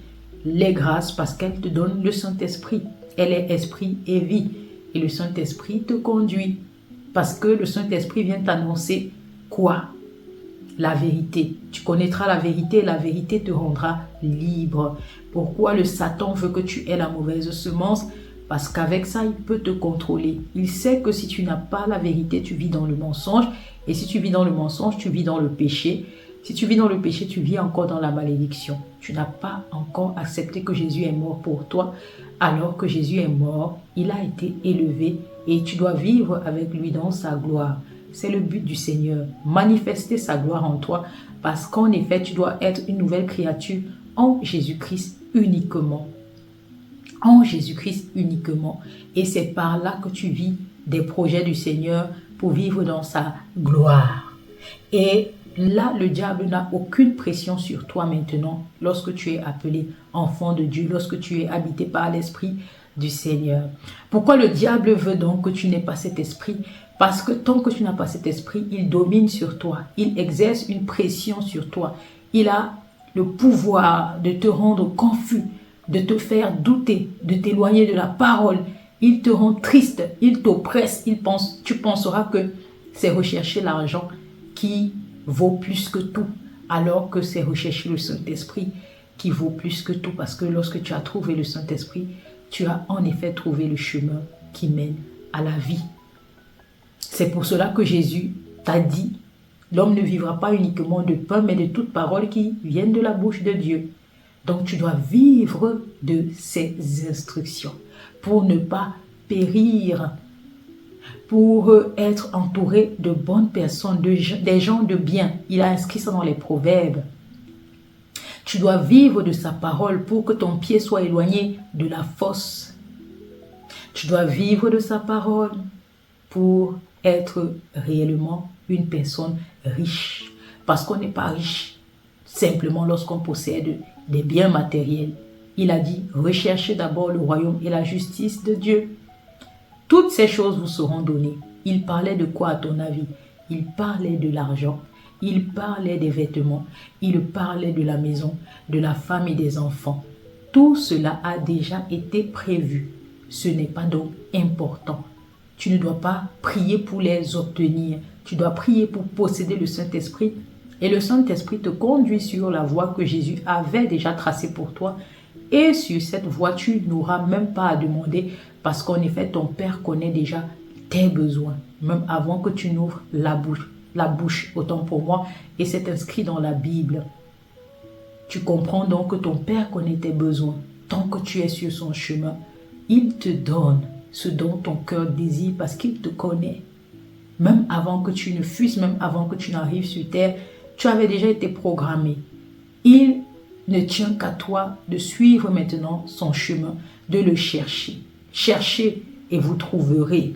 Les grâces parce qu'elle te donne le Saint-Esprit. Elle est esprit et vie. Et le Saint-Esprit te conduit. Parce que le Saint-Esprit vient t'annoncer quoi? La vérité. Tu connaîtras la vérité et la vérité te rendra libre. Pourquoi le Satan veut que tu aies la mauvaise semence? Parce qu'avec ça, il peut te contrôler. Il sait que si tu n'as pas la vérité, tu vis dans le mensonge. Et si tu vis dans le mensonge, tu vis dans le péché. Si tu vis dans le péché, tu vis encore dans la malédiction. Tu n'as pas encore accepté que Jésus est mort pour toi. Alors que Jésus est mort, il a été élevé et tu dois vivre avec lui dans sa gloire. C'est le but du Seigneur, manifester sa gloire en toi parce qu'en effet, tu dois être une nouvelle créature en Jésus-Christ uniquement. En Jésus-Christ uniquement. Et c'est par là que tu vis des projets du Seigneur pour vivre dans sa gloire. Et là, le diable n'a aucune pression sur toi maintenant lorsque tu es appelé enfant de Dieu, lorsque tu es habité par l'Esprit du Seigneur. Pourquoi le diable veut donc que tu n'aies pas cet esprit? Parce que tant que tu n'as pas cet esprit, il domine sur toi. Il exerce une pression sur toi. Il a le pouvoir de te rendre confus, de te faire douter, de t'éloigner de la parole. Il te rend triste, il t'oppresse, tu penseras que c'est rechercher l'argent qui vaut plus que tout, alors que c'est rechercher le Saint-Esprit qui vaut plus que tout, parce que lorsque tu as trouvé le Saint-Esprit, tu as en effet trouvé le chemin qui mène à la vie. C'est pour cela que Jésus t'a dit, l'homme ne vivra pas uniquement de pain, mais de toute parole qui viennent de la bouche de Dieu. Donc tu dois vivre de ces instructions pour ne pas périr, pour être entouré de bonnes personnes, des gens de bien. Il a inscrit ça dans les proverbes. Tu dois vivre de sa parole pour que ton pied soit éloigné de la fosse. Tu dois vivre de sa parole pour être réellement une personne riche. Parce qu'on n'est pas riche simplement lorsqu'on possède des biens matériels. Il a dit, recherchez d'abord le royaume et la justice de Dieu. Toutes ces choses vous seront données. Il parlait de quoi à ton avis? Il parlait de l'argent. Il parlait des vêtements. Il parlait de la maison, de la femme et des enfants. Tout cela a déjà été prévu. Ce n'est pas donc important. Tu ne dois pas prier pour les obtenir. Tu dois prier pour posséder le Saint-Esprit. Et le Saint-Esprit te conduit sur la voie que Jésus avait déjà tracée pour toi. Et sur cette voie, tu n'auras même pas à demander parce qu'en effet, ton Père connaît déjà tes besoins. Même avant que tu n'ouvres la bouche, autant pour moi. Et c'est inscrit dans la Bible. Tu comprends donc que ton Père connaît tes besoins. Tant que tu es sur son chemin, il te donne ce dont ton cœur désire parce qu'il te connaît. Même avant que tu ne fusses, même avant que tu n'arrives sur terre, tu avais déjà été programmé. Il ne tient qu'à toi de suivre maintenant son chemin, de le chercher. Cherchez et vous trouverez.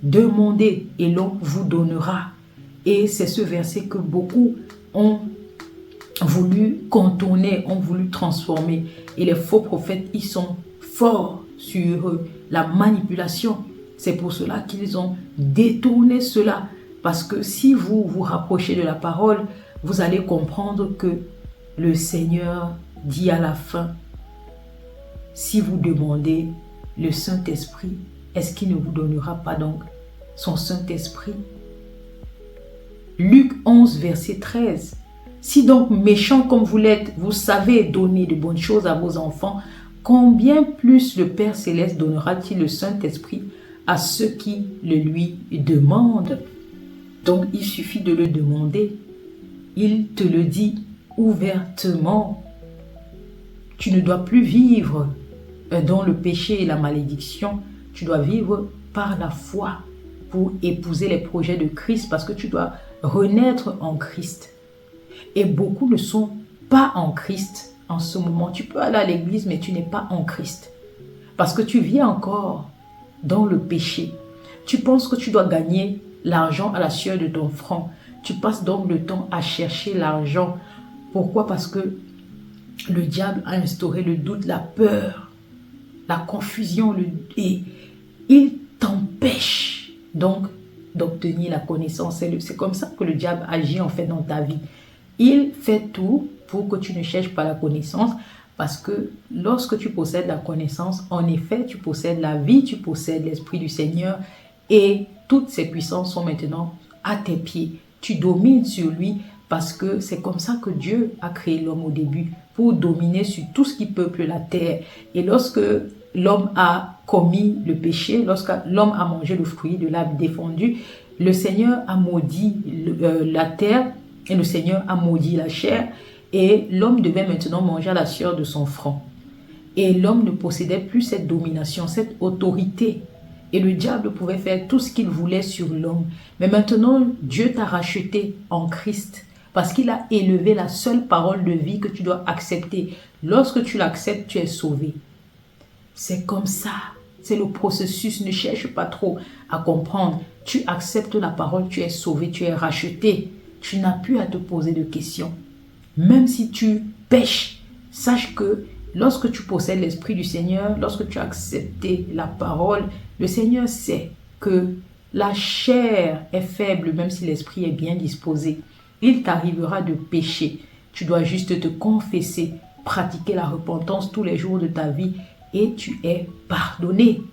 Demandez et l'on vous donnera. Et c'est ce verset que beaucoup ont voulu contourner, ont voulu transformer. Et les faux prophètes, ils sont forts sur la manipulation. C'est pour cela qu'ils ont détourné cela. Parce que si vous vous rapprochez de la parole, vous allez comprendre que le Seigneur dit à la fin, si vous demandez le Saint-Esprit, est-ce qu'il ne vous donnera pas donc son Saint-Esprit? Luc 11, verset 13. Si donc méchants comme vous l'êtes, vous savez donner de bonnes choses à vos enfants, combien plus le Père Céleste donnera-t-il le Saint-Esprit à ceux qui le lui demandent? Donc il suffit de le demander. Il te le dit ouvertement. Tu ne dois plus vivre dans le péché et la malédiction. Tu dois vivre par la foi pour épouser les projets de Christ parce que tu dois renaître en Christ. Et beaucoup ne sont pas en Christ en ce moment. Tu peux aller à l'église, mais tu n'es pas en Christ. Parce que tu vis encore dans le péché. Tu penses que tu dois gagner l'argent à la sueur de ton front. Tu passes donc le temps à chercher l'argent. Pourquoi? Parce que le diable a instauré le doute, la peur, la confusion, et il t'empêche donc d'obtenir la connaissance. C'est comme ça que le diable agit en fait dans ta vie. Il fait tout pour que tu ne cherches pas la connaissance, parce que lorsque tu possèdes la connaissance, en effet, tu possèdes la vie, tu possèdes l'Esprit du Seigneur, et toutes ces puissances sont maintenant à tes pieds. Tu domines sur lui, parce que c'est comme ça que Dieu a créé l'homme au début, pour dominer sur tout ce qui peuple la terre. Et lorsque l'homme a commis le péché, lorsque l'homme a mangé le fruit de l'arbre défendu, le Seigneur a maudit la terre, et le Seigneur a maudit la chair, et l'homme devait maintenant manger à la sueur de son front. Et l'homme ne possédait plus cette domination, cette autorité. Et le diable pouvait faire tout ce qu'il voulait sur l'homme. Mais maintenant, Dieu t'a racheté en Christ, parce qu'il a élevé la seule parole de vie que tu dois accepter. Lorsque tu l'acceptes, tu es sauvé. C'est comme ça. C'est le processus. Ne cherche pas trop à comprendre. Tu acceptes la parole, tu es sauvé, tu es racheté. Tu n'as plus à te poser de questions. Même si tu pèches, sache que lorsque tu possèdes l'Esprit du Seigneur, lorsque tu as accepté la parole, le Seigneur sait que la chair est faible, même si l'Esprit est bien disposé. Il t'arrivera de pécher. Tu dois juste te confesser, pratiquer la repentance tous les jours de ta vie et tu es pardonné.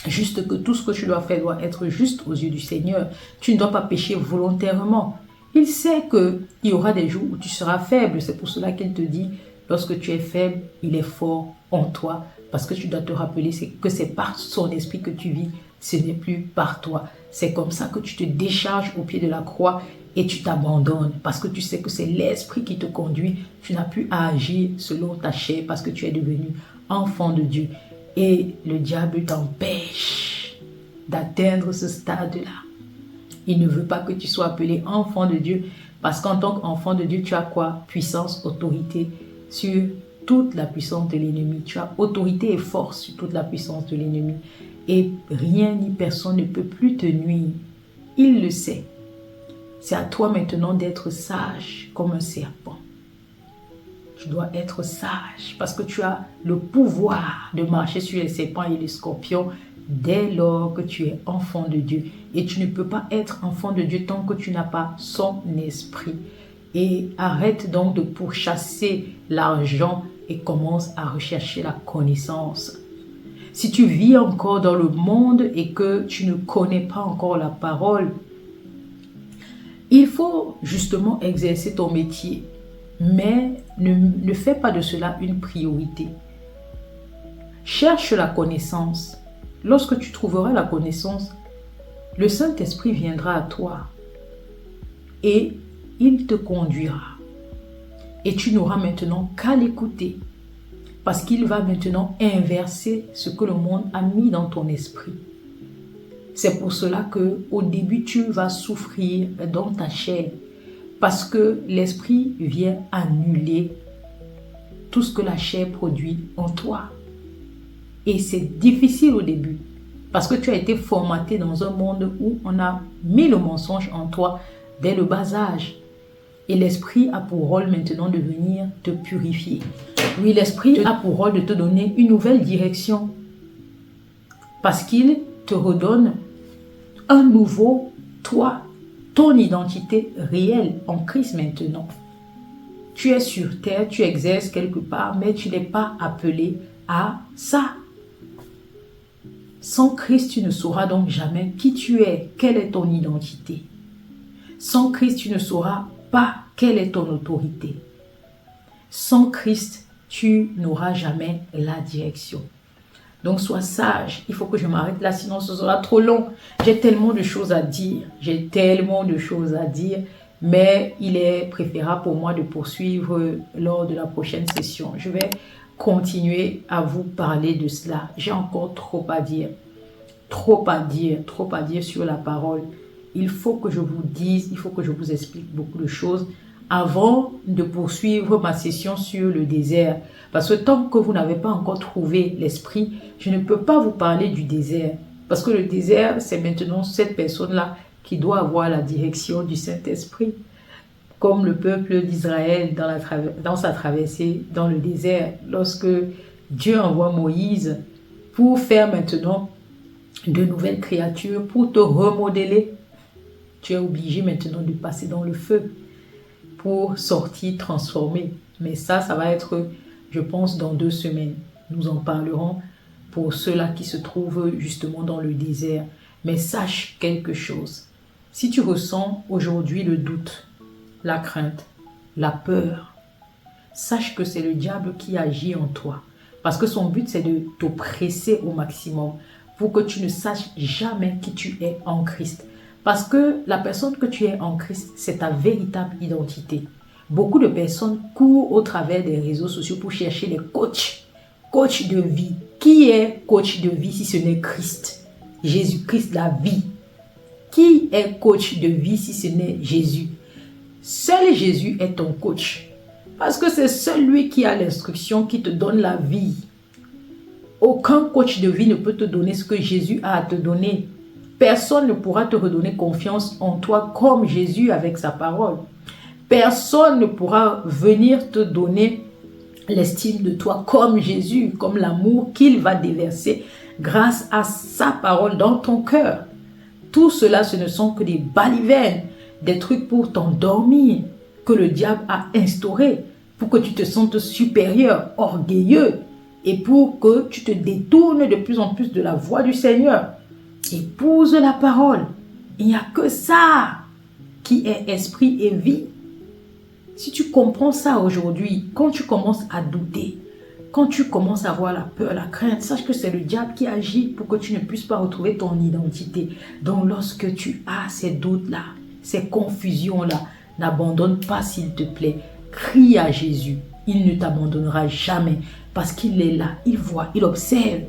Juste que tout ce que tu dois faire doit être juste aux yeux du Seigneur. Tu ne dois pas pécher volontairement. Il sait qu'il y aura des jours où tu seras faible. C'est pour cela qu'il te dit, lorsque tu es faible, il est fort en toi. Parce que tu dois te rappeler que c'est par son esprit que tu vis, ce n'est plus par toi. C'est comme ça que tu te décharges au pied de la croix et tu t'abandonnes. Parce que tu sais que c'est l'esprit qui te conduit. Tu n'as plus à agir selon ta chair parce que tu es devenu enfant de Dieu. Et le diable t'empêche d'atteindre ce stade-là. Il ne veut pas que tu sois appelé enfant de Dieu, parce qu'en tant qu'enfant de Dieu, tu as quoi? Puissance, autorité sur toute la puissance de l'ennemi. Tu as autorité et force sur toute la puissance de l'ennemi. Et rien ni personne ne peut plus te nuire. Il le sait. C'est à toi maintenant d'être sage comme un serpent. Tu dois être sage parce que tu as le pouvoir de marcher sur les serpents et les scorpions dès lors que tu es enfant de Dieu. Et tu ne peux pas être enfant de Dieu tant que tu n'as pas son esprit. Et arrête donc de pourchasser l'argent et commence à rechercher la connaissance. Si tu vis encore dans le monde et que tu ne connais pas encore la parole, il faut justement exercer ton métier. Mais ne fais pas de cela une priorité. Cherche la connaissance. Lorsque tu trouveras la connaissance, le Saint-Esprit viendra à toi et il te conduira. Et tu n'auras maintenant qu'à l'écouter parce qu'il va maintenant inverser ce que le monde a mis dans ton esprit. C'est pour cela qu'au début, tu vas souffrir dans ta chair. Parce que l'esprit vient annuler tout ce que la chair produit en toi. Et c'est difficile au début. Parce que tu as été formaté dans un monde où on a mis le mensonge en toi dès le bas âge. Et l'esprit a pour rôle maintenant de venir te purifier. Oui, l'esprit a pour rôle de te donner une nouvelle direction. Parce qu'il te redonne un nouveau toi. Ton identité réelle en Christ maintenant. Tu es sur terre, tu exerces quelque part, mais tu n'es pas appelé à ça. Sans Christ, tu ne sauras donc jamais qui tu es, quelle est ton identité. Sans Christ, tu ne sauras pas quelle est ton autorité. Sans Christ, tu n'auras jamais la direction. Donc, sois sage. Il faut que je m'arrête là, sinon ce sera trop long. J'ai tellement de choses à dire. Mais il est préférable pour moi de poursuivre lors de la prochaine session. Je vais continuer à vous parler de cela. J'ai encore trop à dire sur la parole. Il faut que je vous dise, il faut que je vous explique beaucoup de choses avant de poursuivre ma session sur le désert. Parce que tant que vous n'avez pas encore trouvé l'esprit, je ne peux pas vous parler du désert. Parce que le désert, c'est maintenant cette personne-là qui doit avoir la direction du Saint-Esprit. Comme le peuple d'Israël dans sa traversée dans le désert, lorsque Dieu envoie Moïse pour faire maintenant de nouvelles créatures, pour te remodeler, tu es obligé maintenant de passer dans le feu pour sortir transformé. Mais ça va être, je pense, dans 2 semaines. Nous en parlerons pour ceux-là qui se trouvent justement dans le désert. Mais sache quelque chose. Si tu ressens aujourd'hui le doute, la crainte, la peur, sache que c'est le diable qui agit en toi. Parce que son but, c'est de t'oppresser au maximum pour que tu ne saches jamais qui tu es en Christ. Parce que la personne que tu es en Christ, c'est ta véritable identité. Beaucoup de personnes courent au travers des réseaux sociaux pour chercher les coachs de vie. Qui est coach de vie si ce n'est Christ? Jésus-Christ, la vie. Qui est coach de vie si ce n'est Jésus? Seul Jésus est ton coach. Parce que c'est seul lui qui a l'instruction, qui te donne la vie. Aucun coach de vie ne peut te donner ce que Jésus a à te donner. Personne ne pourra te redonner confiance en toi comme Jésus avec sa parole. Personne ne pourra venir te donner l'estime de toi comme Jésus, comme l'amour qu'il va déverser grâce à sa parole dans ton cœur. Tout cela, ce ne sont que des balivernes, des trucs pour t'endormir, que le diable a instauré pour que tu te sentes supérieur, orgueilleux et pour que tu te détournes de plus en plus de la voie du Seigneur. Épouse la parole. Il n'y a que ça qui est esprit et vie. Si tu comprends ça aujourd'hui, quand tu commences à douter, quand tu commences à avoir la peur, la crainte, sache que c'est le diable qui agit pour que tu ne puisses pas retrouver ton identité. Donc lorsque tu as ces doutes-là, ces confusions-là, n'abandonne pas s'il te plaît. Crie à Jésus. Il ne t'abandonnera jamais parce qu'il est là, il voit, il observe.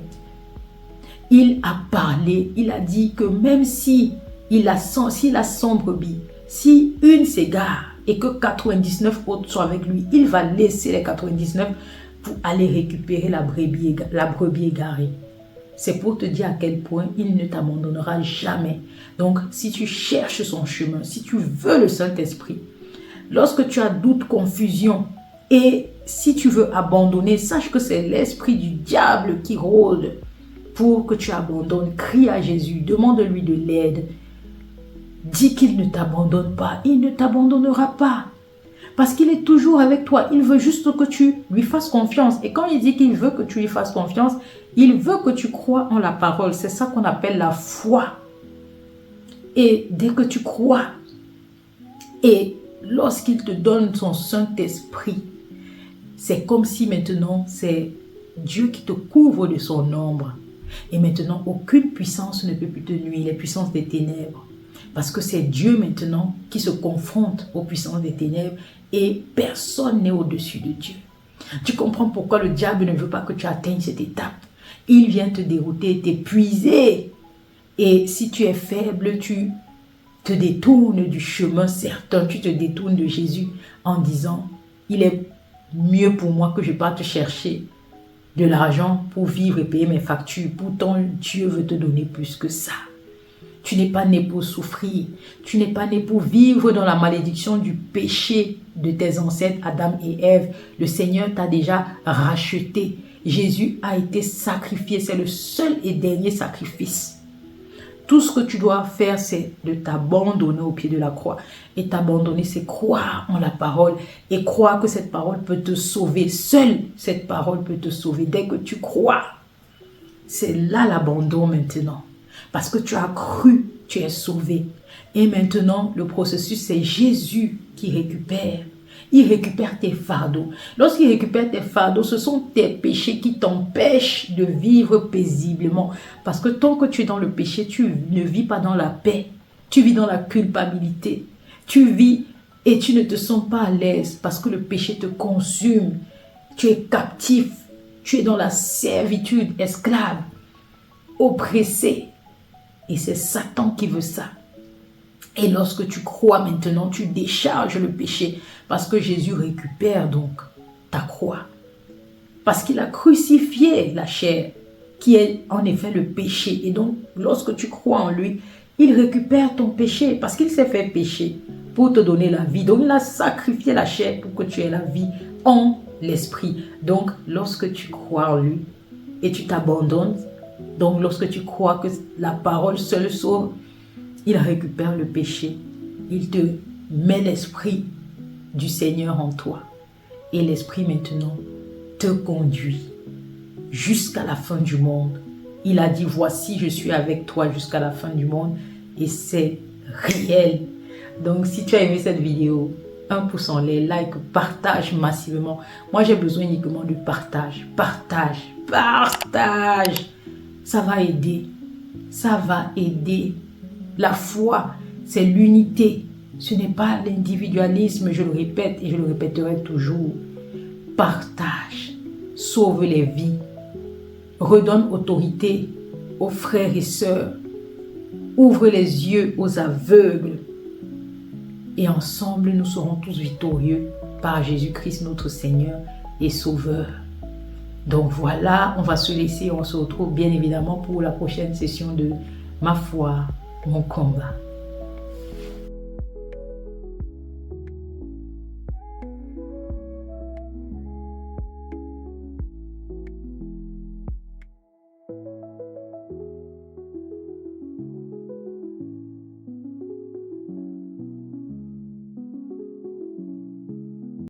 Il a parlé, il a dit que même si la 100 brebis, si une s'égare et que 99 autres sont avec lui, il va laisser les 99 pour aller récupérer la brebis égarée. C'est pour te dire à quel point il ne t'abandonnera jamais. Donc, si tu cherches son chemin, si tu veux le Saint-Esprit, lorsque tu as doute, confusion, et si tu veux abandonner, sache que c'est l'esprit du diable qui rôde pour que tu abandonnes. Crie à Jésus, demande-lui de l'aide. Dis qu'il ne t'abandonne pas, il ne t'abandonnera pas. Parce qu'il est toujours avec toi, il veut juste que tu lui fasses confiance. Et quand il dit qu'il veut que tu lui fasses confiance, il veut que tu crois en la parole. C'est ça qu'on appelle la foi. Et dès que tu crois, et lorsqu'il te donne son Saint-Esprit, c'est comme si maintenant c'est Dieu qui te couvre de son ombre. Et maintenant, aucune puissance ne peut plus te nuire, les puissances des ténèbres. Parce que c'est Dieu maintenant qui se confronte aux puissances des ténèbres et personne n'est au-dessus de Dieu. Tu comprends pourquoi le diable ne veut pas que tu atteignes cette étape. Il vient te dérouter, t'épuiser. Et si tu es faible, tu te détournes du chemin certain, tu te détournes de Jésus en disant, il est mieux pour moi que je parte chercher de l'argent pour vivre et payer mes factures. Pourtant, Dieu veut te donner plus que ça. Tu n'es pas né pour souffrir. Tu n'es pas né pour vivre dans la malédiction du péché de tes ancêtres Adam et Ève. Le Seigneur t'a déjà racheté. Jésus a été sacrifié. C'est le seul et dernier sacrifice. Tout ce que tu dois faire, c'est de t'abandonner au pied de la croix. Et t'abandonner, c'est croire en la parole et croire que cette parole peut te sauver. Seule cette parole peut te sauver. Dès que tu crois, c'est là l'abandon maintenant. Parce que tu as cru, tu es sauvé. Et maintenant, le processus, c'est Jésus qui récupère. Il récupère tes fardeaux. Lorsqu'il récupère tes fardeaux, ce sont tes péchés qui t'empêchent de vivre paisiblement. Parce que tant que tu es dans le péché, tu ne vis pas dans la paix. Tu vis dans la culpabilité. Tu vis et tu ne te sens pas à l'aise parce que le péché te consume. Tu es captif. Tu es dans la servitude, esclave, oppressé. Et c'est Satan qui veut ça. Et lorsque tu crois maintenant, tu décharges le péché parce que Jésus récupère donc ta croix. Parce qu'il a crucifié la chair qui est en effet le péché. Et donc, lorsque tu crois en lui, il récupère ton péché parce qu'il s'est fait pécher pour te donner la vie. Donc, il a sacrifié la chair pour que tu aies la vie en l'esprit. Donc, lorsque tu crois en lui et tu t'abandonnes, donc lorsque tu crois que la parole seule sauve, il récupère le péché. Il te met l'esprit du Seigneur en toi. Et l'esprit maintenant te conduit jusqu'à la fin du monde. Il a dit, voici, je suis avec toi jusqu'à la fin du monde. Et c'est réel. Donc, si tu as aimé cette vidéo, un pouce en l'air, like, partage massivement. Moi, j'ai besoin uniquement de partage. Partage, partage. Ça va aider. Ça va aider. La foi, c'est l'unité. Ce n'est pas l'individualisme, je le répète et je le répéterai toujours. Partage, sauve les vies, redonne autorité aux frères et sœurs, ouvre les yeux aux aveugles et ensemble nous serons tous victorieux par Jésus-Christ notre Seigneur et Sauveur. Donc voilà, on va se laisser, on se retrouve bien évidemment pour la prochaine session de Ma foi, mon combat.